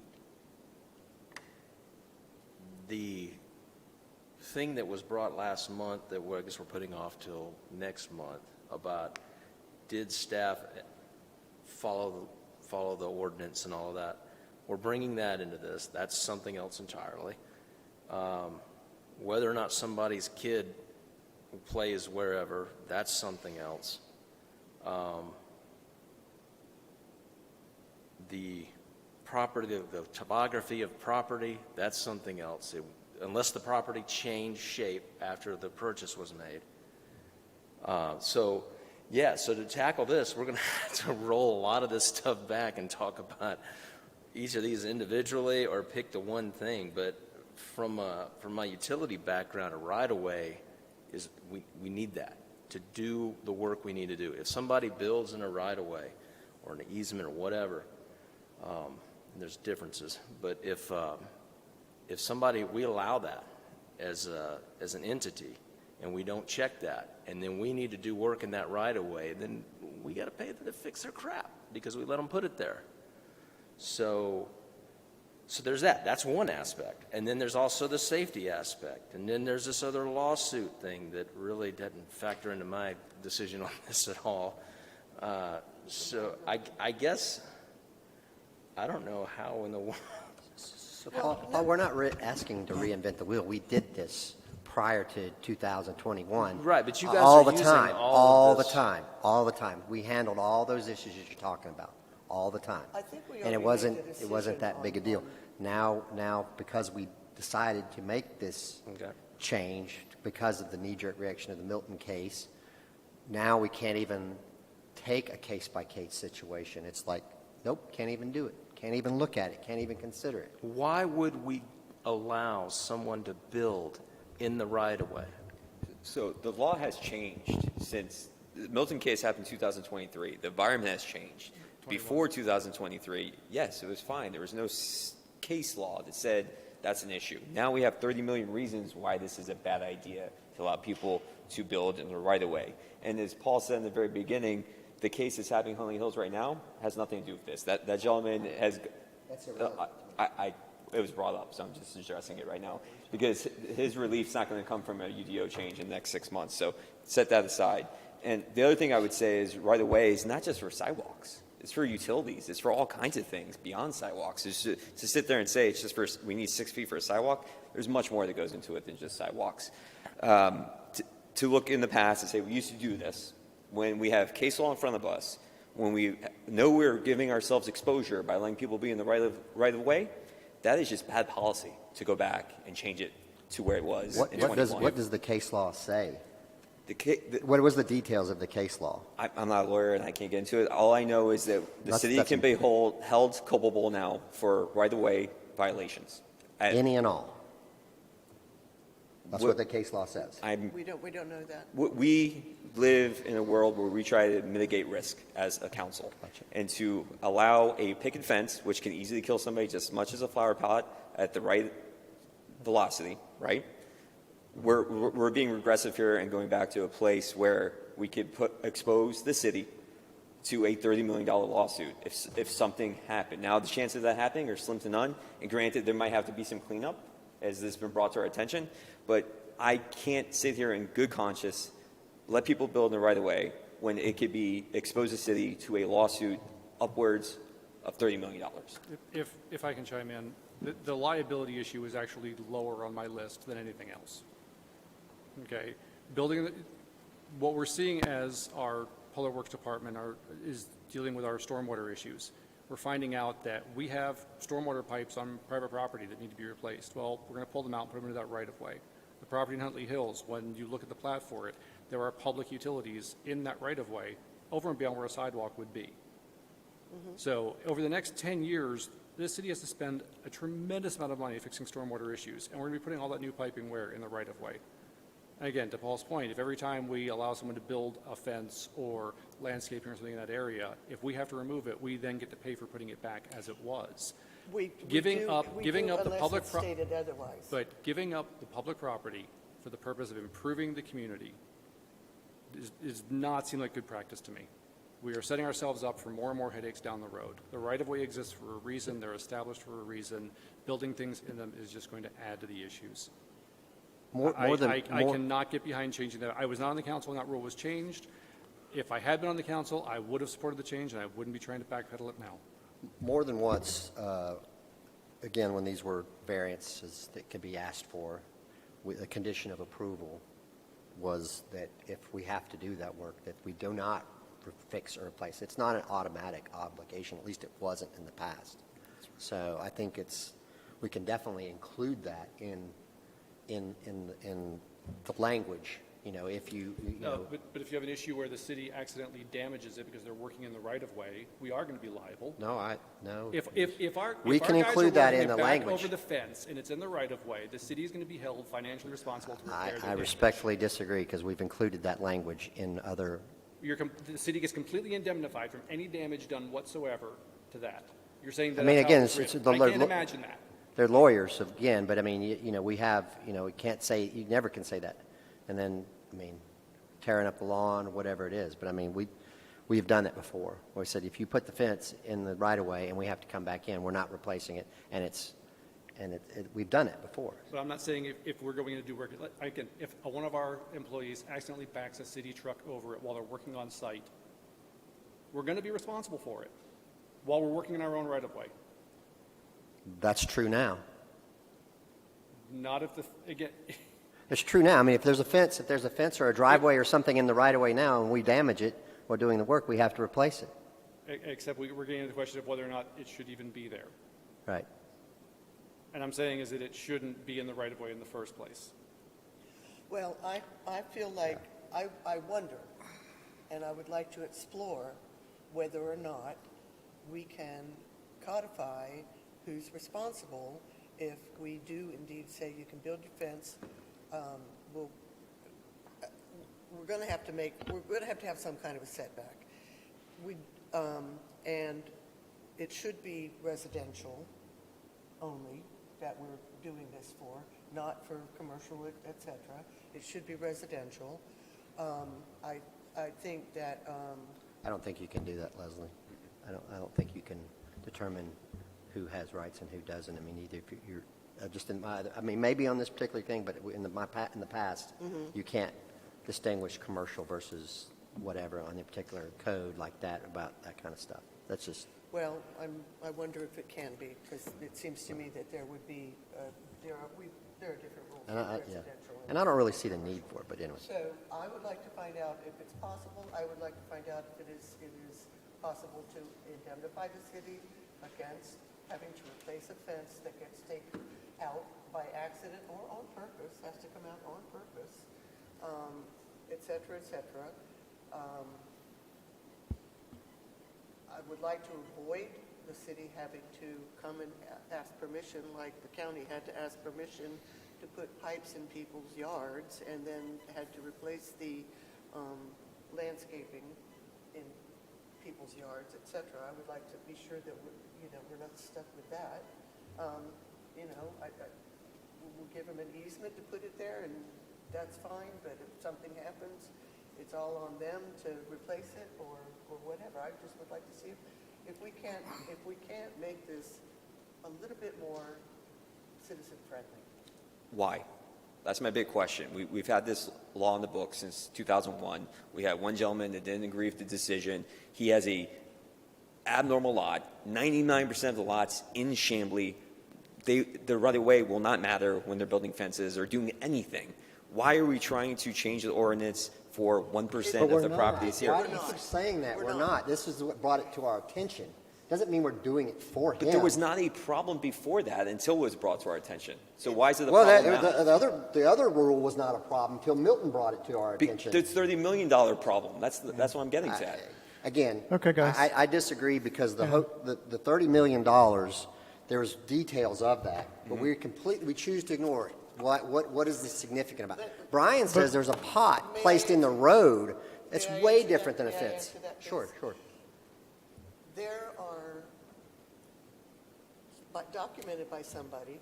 thing that was brought last month that I guess we're putting off till next month about did staff follow the ordinance and all of that, we're bringing that into this. That's something else entirely. Whether or not somebody's kid plays wherever, that's something else. The property, the topography of property, that's something else. Unless the property changed shape after the purchase was made. So to tackle this, we're going to have to roll a lot of this stuff back and talk about each of these individually or pick the one thing. But from my utility background, a right-of-way is we need that to do the work we need to do. If somebody builds in a right-of-way or an easement or whatever, and there's differences, but if somebody, we allow that as an entity, and we don't check that, and then we need to do work in that right-of-way, then we got to pay them to fix their crap because we let them put it there. So there's that. That's one aspect. And then there's also the safety aspect. And then there's this other lawsuit thing that really doesn't factor into my decision on this at all. So I guess, I don't know how in the world. So, Paul, we're not asking to reinvent the wheel. We did this prior to 2021. Right, but you guys all are the using time, all the this. time, all the time. We handled all those issues that you're talking about all the time. I think we and it already made wasn't a it wasn't decision that big a on- deal. Now because we decided to make this change because of the knee-jerk reaction of the Milton case, now we can't even take a case-by-case situation. It's like, nope, can't even do it. Can't even look at it. Can't even consider it. Why would we allow someone to build in the right-of-way? So the law has changed since the Milton case happened in 2023. The environment has changed. Before 2023, yes, it was fine. There was no case law that said that's an issue. Now we have 30 million reasons why this is a bad idea to allow people to build in the right-of-way. And as Paul said in the very beginning, the case that's happening in Huntley Hills right now has nothing to do with this. That gentleman has. That's irrelevant. It was brought up, so I'm just addressing it right now because his relief's not going to come from a UDO change in the next 6 months. So set that aside. And the other thing I would say is right-of-way is not just for sidewalks. It's for utilities. It's for all kinds of things beyond sidewalks. It's to sit there and say it's just for we need 6 feet for a sidewalk. There's much more that goes into it than just sidewalks. To look in the past and say we used to do this when we have case law in front of us, when we know we're giving ourselves exposure by letting people be in the right of way, that is just bad policy to go back and change it to where it was in 2020. What does the case law say? What was the details of the case law? I'm not a lawyer and I can't get into it. All I know is that the city can be held culpable now for right-of-way violations. Any and all? That's what the case law says. We don't know that. We live in a world where we try to mitigate risk as a council. Gotcha. And to allow a picket fence, which can easily kill somebody just as much as a flower pot at the right velocity, right? We're being regressive here and going back to a place where we could expose the city to a $30 million lawsuit if something happened. Now, the chances of that happening are slim to none. And granted, there might have to be some cleanup, as this has been brought to our attention. But I can't sit here in good conscience, let people build in the right of way when it could be expose the city to a lawsuit upwards of $30 million. If I can chime in, the liability issue is actually lower on my list than anything else. Okay, what we're seeing as our Public Works Department is dealing with our stormwater issues. We're finding out that we have stormwater pipes on private property that need to be replaced. Well, we're going to pull them out and put them into that right of way. The property in Huntley Hills, when you look at the plat for it, there are public utilities in that right of way over and beyond where a sidewalk would be. So over the next 10 years, this city has to spend a tremendous amount of money fixing stormwater issues, and we're going to be putting all that new piping where? In the right of way. And again, to Paul's point, if every time we allow someone to build a fence or landscaping or something in that area, if we have to remove it, we then get to pay for putting it back as it was. Giving up the public stated otherwise. But giving up the public property for the purpose of improving the community does not seem like good practice to me. We are setting ourselves up for more and more headaches down the road. The right-of-way exists for a reason. They're established for a reason. Building things in them is just going to add to the issues. I cannot get behind changing that. I was not on the council when that rule was changed. If I had been on the council, I would have supported the change, and I wouldn't be trying to backpedal it now. More than once, again, when these were variances that could be asked for, the condition of approval was that if we have to do that work, that we do not fix or replace. It's not an automatic obligation, at least it wasn't in the past. So I think we can definitely include that in the language, if you know. But if you have an issue where the city accidentally damages it because they're working in the right-of-way, we are going to be liable. No. If our We if can our guys include are that rolling in it the back language. over the fence and it's in the right-of-way, the city is going to be held financially responsible to repair the I damage. respectfully disagree, because we've included that language in other. The city gets completely indemnified from any damage done whatsoever to that. You're saying that I mean, that's how again, it's it's written. I can't imagine that. They're lawyers, again, but I mean, we have, we can't say, you never can say that. And then, tearing up the lawn, whatever it is. But I mean, we've done that before. Where we said, if you put the fence in the right of way and we have to come back in, we're not replacing it. And we've done it before. But I'm not saying if we're going to do work, again, if one of our employees accidentally backs a city truck over it while they're working on site, we're going to be responsible for it while we're working in our own right-of-way. That's true now. Not if again. It's true now. I mean, if there's a fence or a driveway or something in the right of way now and we damage it while doing the work, we have to replace it. Except we're getting into the question of whether or not it should even be there. Right. And I'm saying is that it shouldn't be in the right-of-way in the first place. Well, I feel like, I wonder, and I would like to explore whether or not we can codify who's responsible if we do indeed say you can build your fence. We're going to have to have some kind of a setback. And it should be residential only that we're doing this for, not for commercial, et cetera. It should be residential. I think that. I don't think you can do that, Leslie. I don't think you can determine who has rights and who doesn't. I mean, either if you're just in my, maybe on this particular thing, but in the past, you can't distinguish commercial versus whatever on a particular code like that about that kind of stuff. That's just. Well, I wonder if it can be, because it seems to me that there would be there are different rules for residential. And I don't really see the need for it, but anyway. So I would like to find out if it's possible. I would like to find out if it is possible to indemnify the city against having to replace a fence that gets taken out by accident or on purpose, has to come out on purpose, et cetera, et cetera. I would like to avoid the city having to come and ask permission, like the county had to ask permission to put pipes in people's yards and then had to replace the landscaping in people's yards, et cetera, I would like to be sure that we're not stuck with that. We'll give them an easement to put it there, and that's fine, but if something happens, it's all on them to replace it or whatever. I just would like to see if we can't make this a little bit more citizen-friendly. Why? That's my big question. We've had this law in the book since 2001. We had one gentleman that didn't agree with the decision. He has a abnormal lot. 99% of the lots in Chamblee, the right-of-way will not matter when they're building fences or doing anything. Why are we trying to change the ordinance for 1% of the property that's here? Why do you keep saying that? We're not. This is what brought it to our attention. Doesn't mean we're doing it for him. But there was not a problem before that until it was brought to our attention. So why is it a problem now? The other rule was not a problem until Milton brought it to our attention. There's $30 million problem. That's what I'm getting at. Again, Okay, guys. I disagree because the $30 million, there's details of that, but we choose to ignore it. What is this significant about? Brian says there's a pot placed in the road. It's May I way answer different that? than a May I fence. answer that, please? Sure. There are, documented by somebody,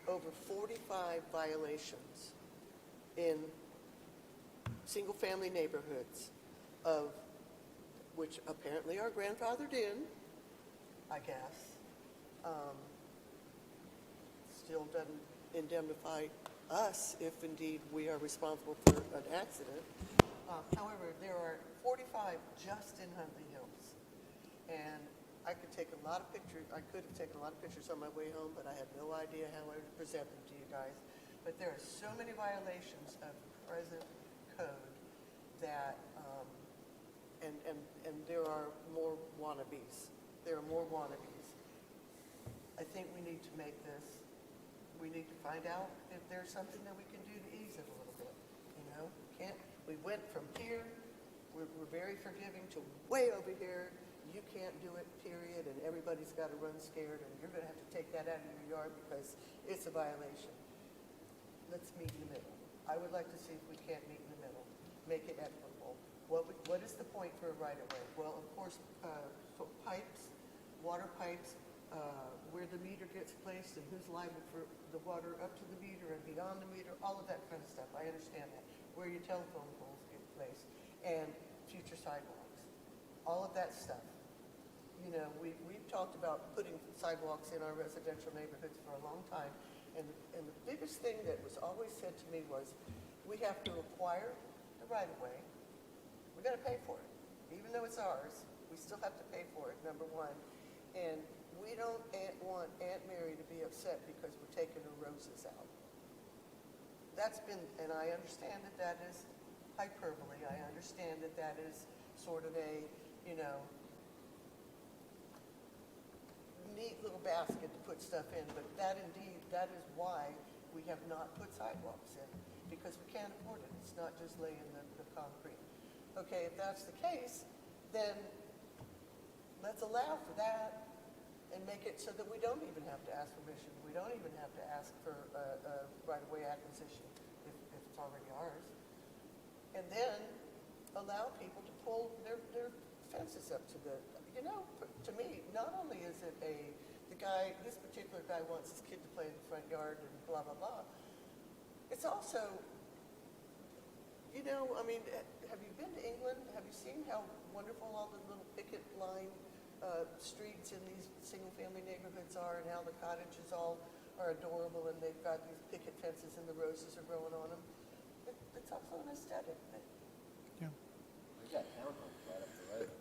over 45 violations in single-family neighborhoods of which apparently are grandfathered in, I guess. Still doesn't indemnify us if indeed we are responsible for an accident. However, there are 45 just in Huntley Hills. And I could have taken a lot of pictures on my way home, but I had no idea how I would present them to you guys. But there are so many violations of present code that, and there are more wannabes. I think we need to make this, we need to find out if there's something that we can do to ease it a little bit, we went from here, we're very forgiving, to way over here, you can't do it, period, and everybody's got to run scared, and you're going to have to take that out of your yard because it's a violation. Let's meet in the middle. I would like to see if we can't meet in the middle, make it equitable. What is the point for a right-of-way? Well, of course, pipes, water pipes, where the meter gets placed and who's liable for the water up to the meter and beyond the meter, all of that kind of stuff. I understand that. Where your telephone poles get placed and future sidewalks. All of that stuff. We've talked about putting sidewalks in our residential neighborhoods for a long time. And the biggest thing that was always said to me was, we have to acquire the right-of-way. We're going to pay for it. Even though it's ours, we still have to pay for it, number one. And we don't want Aunt Mary to be upset because we're taking her roses out. That's been, and I understand that is hyperbole. I understand that is sort of a, neat little basket to put stuff in, but that is why we have not put sidewalks in, because we can't afford it. It's not just laying the concrete. Okay, if that's the case, then let's allow for that and make it so that we don't even have to ask permission. We don't even have to ask for a right-of-way acquisition if it's already ours. And then allow people to pull their fences up to the, to me, not only is it this particular guy wants his kid to play in the front yard and blah, blah, blah. It's also, have you been to England? Have you seen how wonderful all the little picket line streets in these single-family neighborhoods are, and how the cottages all are adorable, and they've got these picket fences and the roses are growing on them? It's also an aesthetic thing. Yeah. We've got townhomes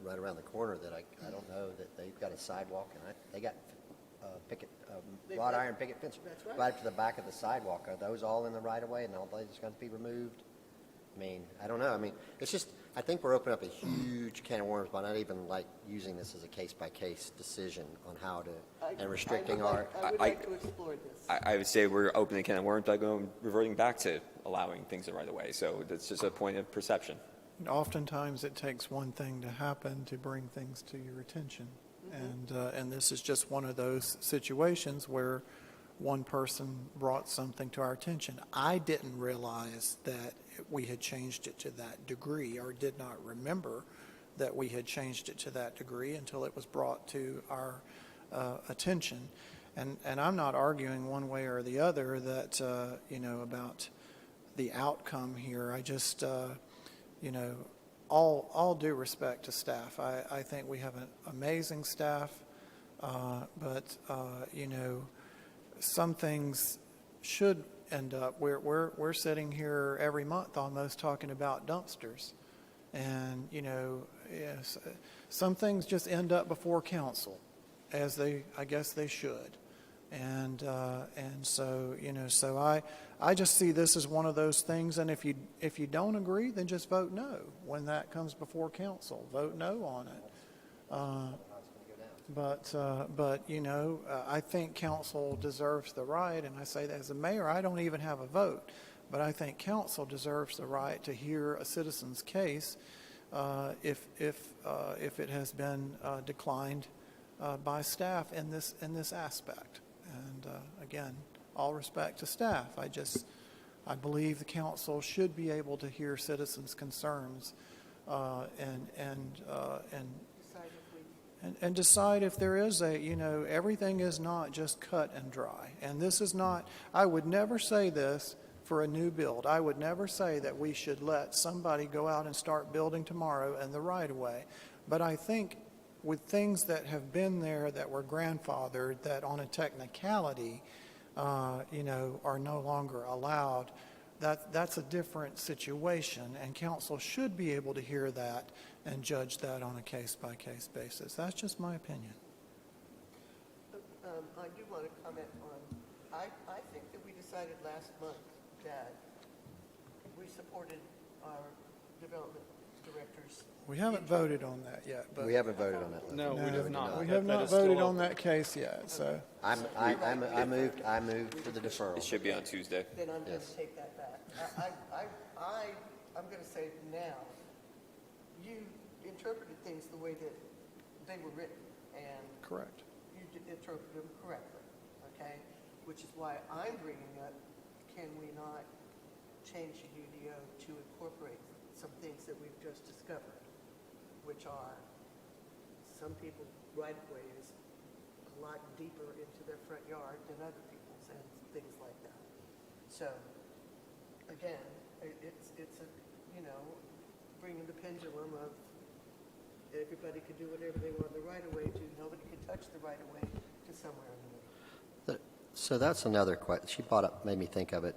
right around the corner that I don't know that they've got a sidewalk, and they got wrought iron picket fence right up to the back of the sidewalk. Are those all in the right-of-way, and all those going to be removed? I don't know. It's just, I think we're opening up a huge can of worms by not even using this as a case-by-case decision on how to, and restricting I would like to explore this. I would say we're opening a can of worms by reverting back to allowing things the right away. So that's just a point of perception. Oftentimes, it takes one thing to happen to bring things to your attention. And this is just one of those situations where one person brought something to our attention. I didn't realize that we had changed it to that degree, or did not remember that we had changed it to that degree until it was brought to our attention. And I'm not arguing one way or the other that, about the outcome here. I just, all due respect to staff. I think we have an amazing staff, but some things should end up. We're sitting here every month almost talking about dumpsters, and yes, some things just end up before council, as I guess they should. And so so I just see this as one of those things. And if you don't agree, then just vote no when that comes before council. Vote no on it. But I think council deserves the right, and I say that as a mayor, I don't even have a vote, but I think council deserves the right to hear a citizen's case if it has been declined by staff in this aspect. And again, all respect to staff. I believe the council should be able to hear citizens' concerns and decide if there is everything is not just cut and dry. And this is not, I would never say this for a new build. I would never say that we should let somebody go out and start building tomorrow in the right of way. But I think with things that have been there that were grandfathered, that on a technicality, are no longer allowed, that's a different situation, and council should be able to hear that and judge that on a case-by-case basis. That's just my opinion. I do want to comment on, I think that we decided last month that we supported our development directors. We haven't voted on that yet, but We haven't voted on that. No, we have not. we have That not is still voted open. on that case yet. So I moved for the deferral. It should be on Tuesday. Then I'm going Yes. to take that back. I'm going to say now, you interpreted things the way that they were written, and correct. you interpreted them correctly, okay? Which is why I'm bringing up, can we not change the UDO to incorporate some things that we've just discovered, which are some people's right-of-way is a lot deeper into their front yard than other people's, and things like that. So, again, it's a, bringing the pendulum of everybody could do whatever they want the right-of-way to, nobody could touch the right-of-way to somewhere in the middle. So that's another question. She brought up, made me think of it.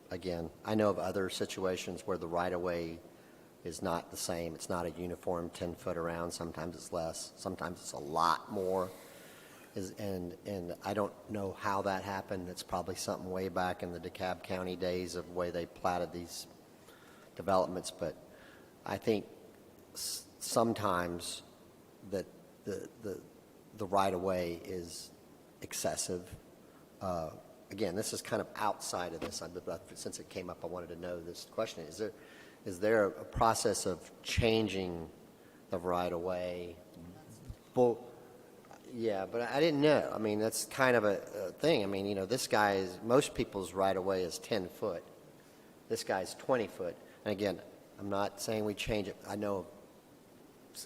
Again, I know of other situations where the right-of-way is not the same. It's not a uniform 10-foot around. Sometimes it's less. Sometimes it's a lot more. And I don't know how that happened. It's probably something way back in the DeKalb County days of the way they platted these developments. But I think sometimes that the right-of-way is excessive. Again, this is kind of outside of this, but since it came up, I wanted to know this question. Is there a process of changing the right-of-way? Well, yeah, but I didn't know. I mean, that's kind of a thing. I mean, most people's right-of-way is 10 foot. This guy's 20 foot. And again, I'm not saying we change it. I know of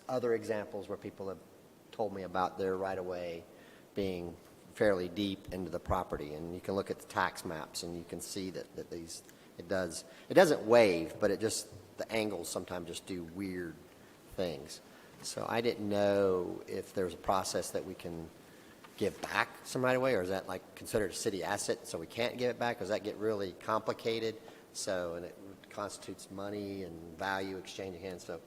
other examples where people have told me about their right-of-way being fairly deep into the property, and you can look at the tax maps and you can see that it doesn't wave, but the angles sometimes just do weird things. So I didn't know if there's a process that we can give back some right away, or is that like considered a city asset so we can't give it back? Does that get really complicated? And it constitutes money and value exchanging hands. So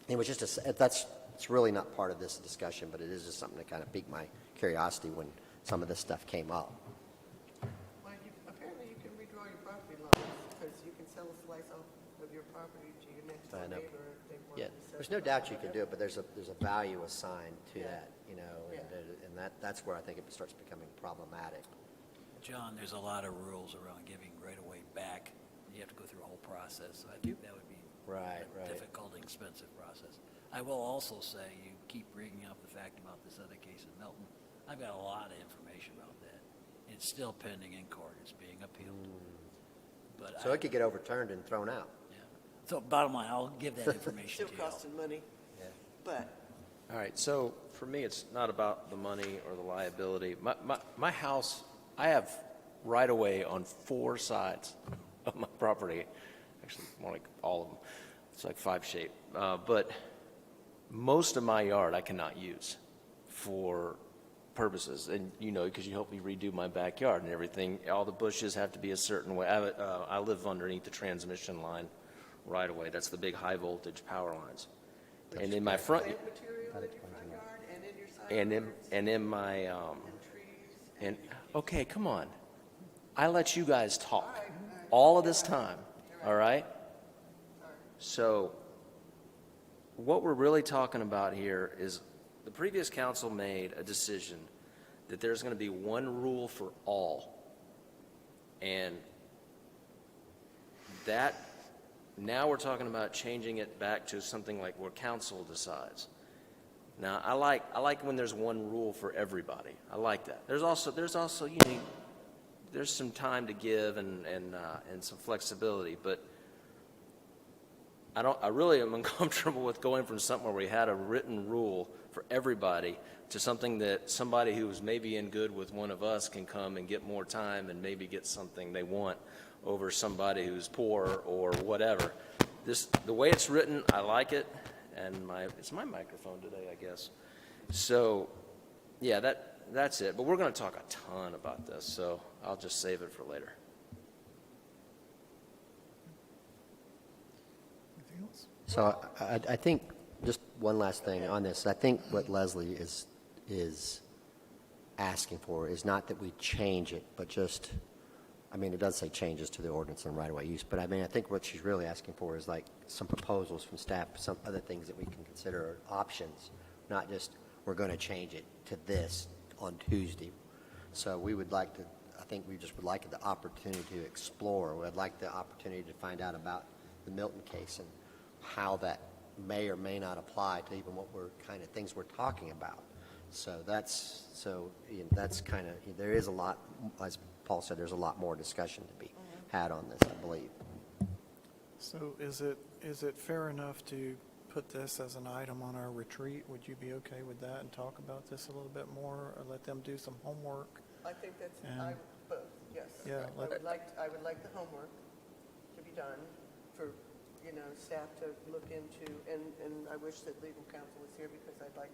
it was it's really not part of this discussion, but it is just something that kind of piqued my curiosity when some of this stuff came up. Well, apparently you can redraw your property lines, because you can sell a slice off of your property to your next door I know. neighbor if they want Yeah, to sell. there's no doubt you can do it, but there's a value assigned to that, Yeah. and that's where I think it starts becoming problematic. John, there's a lot of rules around giving right-of-way back. You have to go through a whole process, so I think that would be Right. a difficult and expensive process. I will also say you keep bringing up the fact about this other case in Milton. I've got a lot of information about that. It's still pending in court. It's being appealed. But So it could get overturned and thrown out. yeah. So bottom line, I'll give that information Still to you. costing money, but All right, so for me, it's not about the money or the liability. My house, I have right-of-way on 4 sides of my property, actually more like all of them. It's like 5 shape. But most of my yard I cannot use for purposes, and because you helped me redo my backyard and everything, all the bushes have to be a certain way. I live underneath the transmission line right-of-way. That's the big high-voltage power lines. And in my front... plant material in your front yard and in your side yards And in my, and trees. okay, come on. I let you guys talk all of this time, all right? So what we're really talking about here is the previous council made a decision that there's going to be one rule for all. And that, now we're talking about changing it back to something like where council decides. Now, I like when there's one rule for everybody. I like that. There's also there's some time to give and some flexibility, but I really am uncomfortable with going from something where we had a written rule for everybody to something that somebody who is maybe in good with one of us can come and get more time and maybe get something they want over somebody who's poor or whatever. The way it's written, I like it, and it's my microphone today, I guess. So, yeah, that's it. But we're going to talk a ton about this, so I'll just save it for later. Anything else? So I think, just one last thing on this, I think what Leslie is asking for is not that we change it, but just, I mean, it does say changes to the ordinance on right-of-way use, but I mean, I think what she's really asking for is like some proposals from staff, some other things that we can consider are options, not just, we're going to change it to this on Tuesday. So we would like to, I think we just would like the opportunity to explore. We'd like the opportunity to find out about the Milton case and how that may or may not apply to even what we're kind of things we're talking about. So that's kind of, there is a lot, as Paul said, there's a lot more discussion to be had on this, I believe. So is it fair enough to put this as an item on our retreat? Would you be okay with that and talk about this a little bit more, or let them do some homework? I think that's, And- both, yes. Yeah, I would like the homework to be done for, staff to look into, and I wish that legal counsel was here because I'd like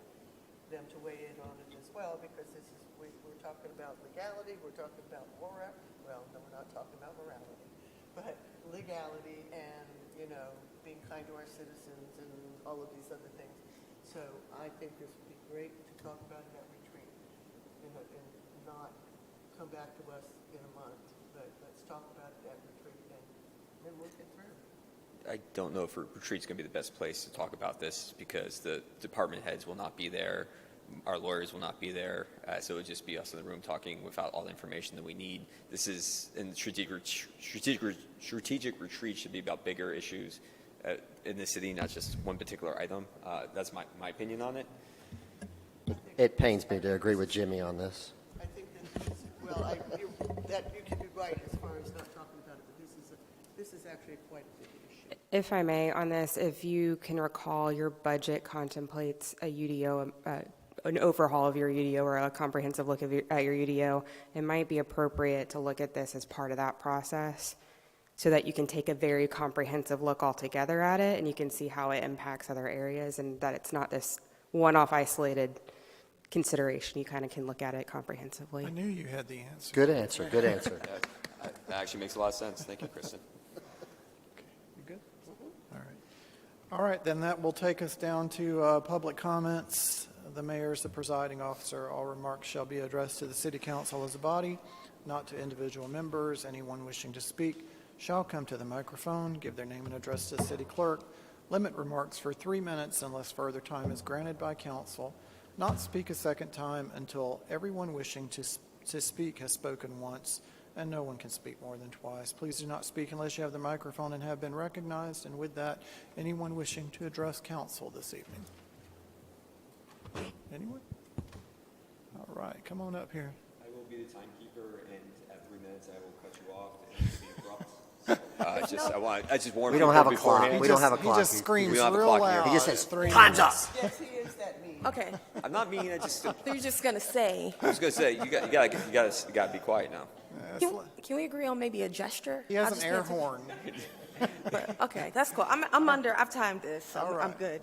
them to weigh in on it as well, because we're talking about legality, we're talking about we're not talking about morality, but legality and, being kind to our citizens and all of these other things. So I think this would be great to talk about it at retreat, and not come back to us in a month, but let's talk about it at retreat and then work it through. I don't know if retreat's going to be the best place to talk about this because the department heads will not be there. Our lawyers will not be there. So it would just be us in the room talking without all the information that we need. This is, and strategic retreat should be about bigger issues in the city, not just one particular item. That's my opinion on it. It pains me to agree with Jimmy on this. I think that you can be right as far as not talking about it, but this is actually quite a big issue. If I may, on this, if you can recall, your budget contemplates a UDO, an overhaul of your UDO or a comprehensive look at your UDO. It might be appropriate to look at this as part of that process so that you can take a very comprehensive look altogether at it and you can see how it impacts other areas and that it's not this one-off isolated consideration. You kind of can look at it comprehensively. I knew you had the answer. Good answer, good answer. That actually makes a lot of sense. Thank you, Kristen. You good? All right. All right, then that will take us down to public comments. The mayor is the presiding officer. All remarks shall be addressed to the city council as a body, not to individual members. Anyone wishing to speak shall come to the microphone, give their name and address to the city clerk, limit remarks for 3 minutes unless further time is granted by council, not speak a second time until everyone wishing to speak has spoken once, and no one can speak more than twice. Please do not speak unless you have the microphone and have been recognized. And with that, anyone wishing to address council this evening. Anyone? All right, come on up here. I will be the timekeeper, and at 3 minutes, I will cut you off and be abrupt. I just warned We don't people have a clock. beforehand. We don't have a He clock. just screams We don't have a real clock here. loud. He just says, 3 "Time's up." minutes. Yes, he is that mean. Okay, I'm not mean. I just so you're just gonna say, I was gonna say you gotta be quiet now. can we agree on maybe a gesture? He I has just an air can't say- horn. But, okay, that's cool. I've timed this, so All I'm right. good.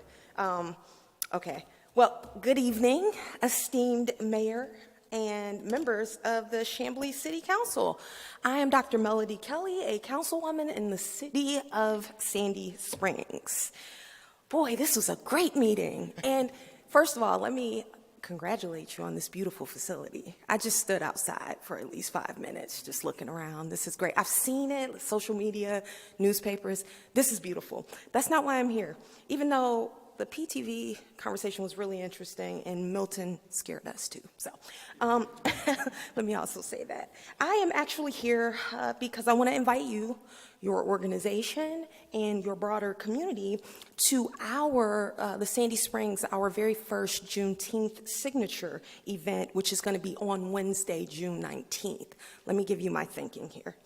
Okay, well, good evening, esteemed mayor and members of the Chamblee City Council. I am Dr. Melody Kelly, a councilwoman in the city of Sandy Springs. Boy, this was a great meeting. And first of all, let me congratulate you on this beautiful facility. I just stood outside for at least 5 minutes just looking around. This is great. I've seen it, social media, newspapers. This is beautiful. That's not why I'm here. Even though the PTV conversation was really interesting and Milton scared us too. So let me also say that. I am actually here because I want to invite you, your organization, and your broader community to the Sandy Springs, our very first Juneteenth signature event, which is going to be on Wednesday, June 19th. Let me give you my thinking here.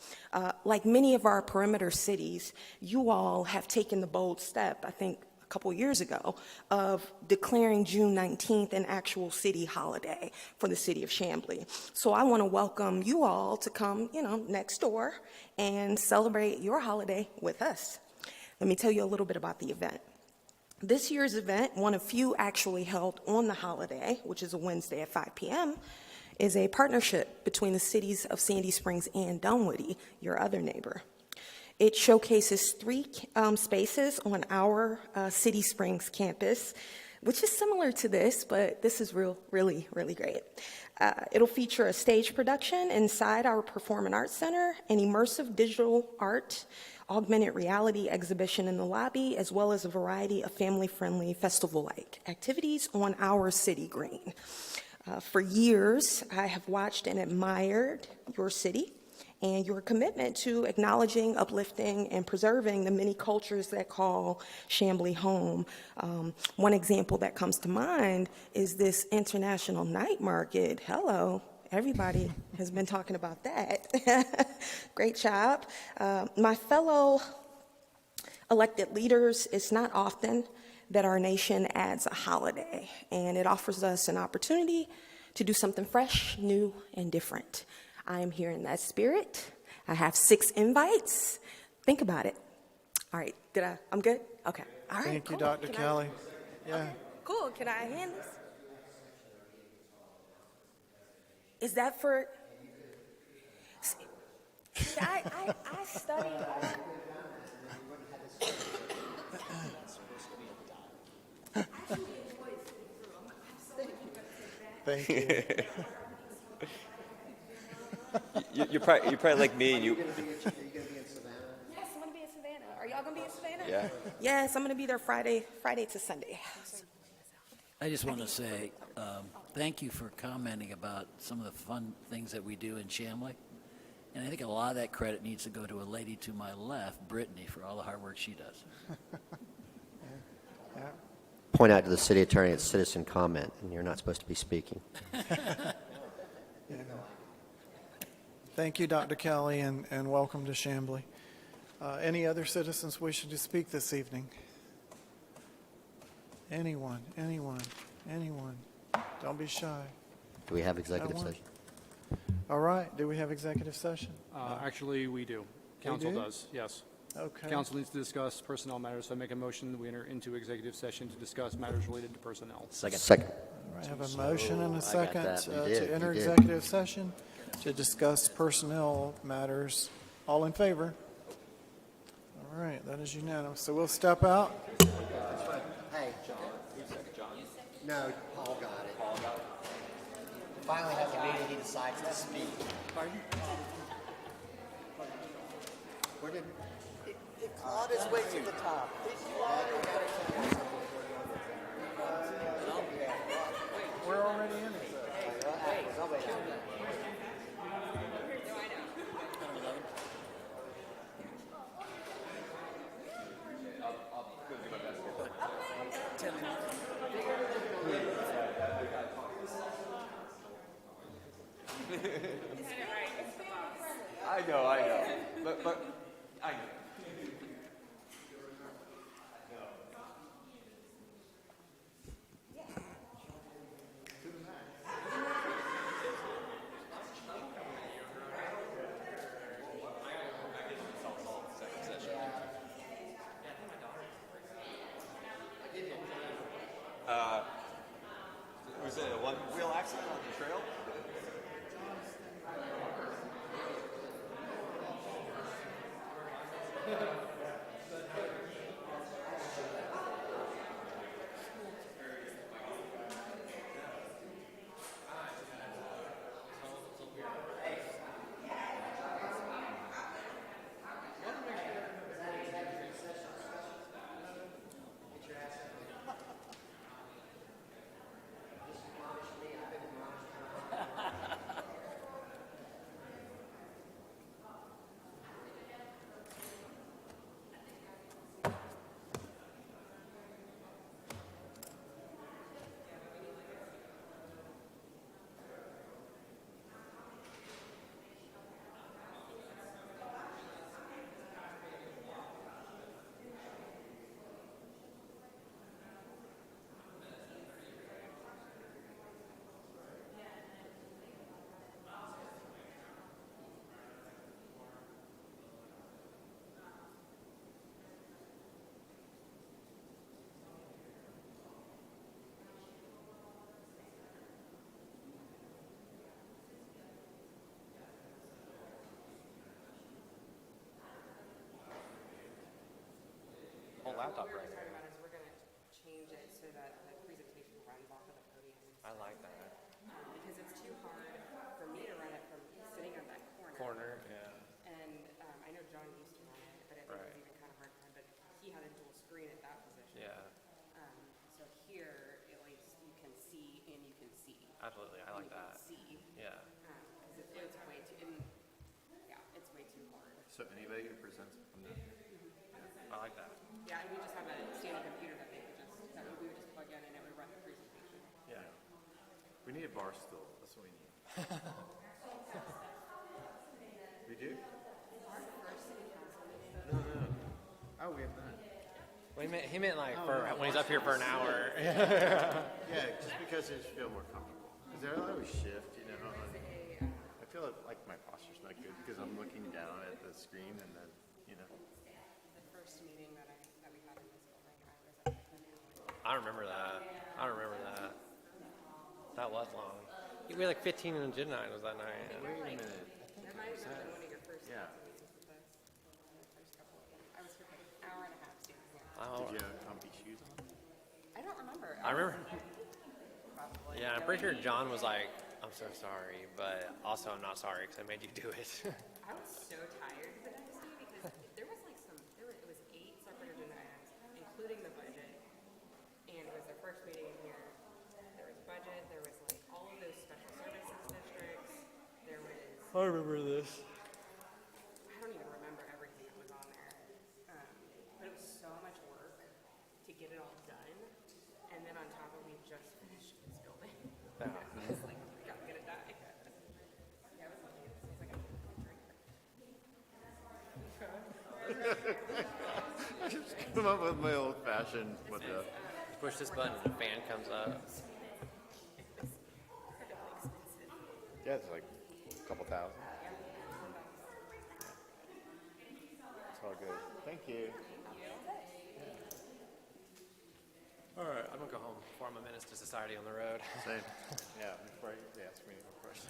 Like many of our perimeter cities, you all have taken the bold step, I think, couple years ago, of declaring June 19th an actual city holiday for the city of Chamblee. So I want to welcome you all to come, next door and celebrate your holiday with us. Let me tell you a little bit about the event. This year's event, one of few actually held on the holiday, which is a Wednesday at 5 p.m., is a partnership between the cities of Sandy Springs and Dunwoody, your other neighbor. It showcases 3 spaces on our City Springs campus, which is similar to this, but this is really great. It'll feature a stage production inside our Performing Arts Center, an immersive digital art, augmented reality exhibition in the lobby, as well as a variety of family-friendly festival-like activities on our city green. For years, I have watched and admired your city and your commitment to acknowledging, uplifting, and preserving the many cultures that call Chamblee home. One example that comes to mind is this international night market. Hello, everybody has been talking about that. Great job. My fellow elected leaders, it's not often that our nation adds a holiday, and it offers us an opportunity to do something fresh, new, and different. I am here in that spirit. I have 6 invites. Think about it. All right, I'm good? Okay. All right, Thank you, cool. Dr. Kelly. Yeah. Okay, cool. Can I hand this? Is that for? See, I studied. Thank you. You're probably like me, and you. Yes, I'm gonna be in Savannah. Are y'all gonna be in Savannah? Yeah. Yes, I'm gonna be there Friday to Sunday. I just want to say thank you for commenting about some of the fun things that we do in Chamblee. And I think a lot of that credit needs to go to a lady to my left, Brittany, for all the hard work she does. Point out to the city attorney it's citizen comment, and you're not supposed to be speaking. Thank you, Dr. Kelly, and welcome to Chamblee. Any other citizens wishing to speak this evening? Anyone? Don't be shy. Do we have executive That one? session? All right, do we have executive session? Actually, we do. Council do? does, yes. Okay. Council needs to discuss personnel matters, so I make a motion that we enter into executive session to discuss matters related to personnel. Second. All right, I have a motion and a I got second that. You to did, enter you did. executive session to discuss personnel matters. All in favor? All right, that is unanimous. So we'll step out. Hey, John. No, Paul got it. Finally has a meeting, he decides to speak. Pardon? Where did? Claude is way to the top. We're already in it. I know, but, I know. Was it a one-wheel accident on the trail? Whole laptop right What here. we're talking about is we're going to change it so that the presentation runs off of the podium. I like that. Because it's too hard for me to run it from sitting on that corner. Corner, yeah. And I know John used to run it, but it was Right. even kind of hard for him. But he had a dual screen at that position. Yeah, So here, at least you can see and you can see. absolutely. I And like you can that. see. Yeah. Because it's way too, yeah, it's way too hard. So anybody who presents from the, I like that. Yeah, and we just have a standing computer that they could just, that we would just plug in and it would run the presentation. Yeah. we need a bar stool, that's what we need. We do? Our first city council meeting. No. Oh, we have that. Well, he meant like Oh, for no, when he's up here for an hour. Yeah, just because I just feel more comfortable. Because I always shift, you know. and I feel like my posture's not good because I'm looking down at the screen and then, you know. The first meeting that we had in this building, I was at the finale. I remember that. That was long. We had like 15 in Jid night was that night. Wait a minute. That might have been one of your first Yeah. council meetings with us. The first couple of them. I was here for like an hour and a half standing here. Oh, Did you have comfy shoes on? I don't remember. I remember. Probably. Yeah, I'm pretty sure John was like, "I'm so sorry," but also I'm not sorry because I made you do it. I was so tired the next day because there was like it was 8 separate agenda items, including the budget. And it was their first meeting in here. There was budget, there was like all of those special services districts. There was, I remember this. I don't even remember everything that was on there. But it was so much work to get it all done. And then on top of we just finished this building. Yeah. It was like, we gotta get it done. Yeah, I was looking at this, I was like, I'm gonna drink. Just come up with my old fashioned, what the, Push this button, and the fan comes up. yeah, it's like a couple thousand. It's all good. Thank you. All right, I'm gonna go home before I'm a menace to society on the road. Same. Yeah, before you ask me a question.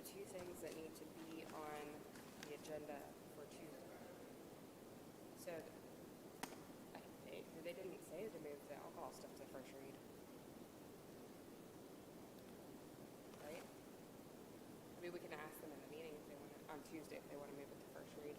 two things that need to be on the agenda for Tuesday. So, they didn't say to move the alcohol stuff to first read. Right? I mean, we can ask them in the meeting if they want to, on Tuesday, if they want to move it to first read.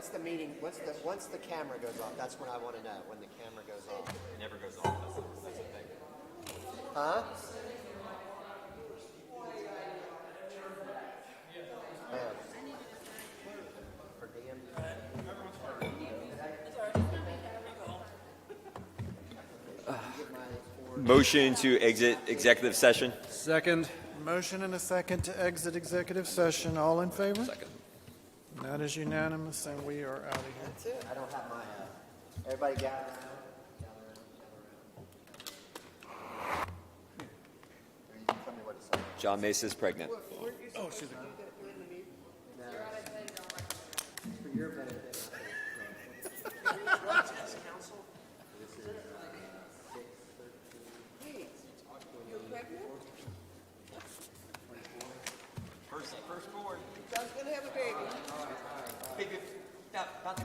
once the meeting, once the camera goes off, that's when I want to know, when the camera goes off. It never goes off. That's the thing. Huh? Per diem? Motion to exit executive session? Second. Motion and a second to exit executive session. All in favor? Second. That is unanimous, and we are out of here. That's it. I don't have my, everybody gather around. Tell me what to say. John Mesa's pregnant. Oh, she's For your benefit. First born. John's gonna have a baby. Not the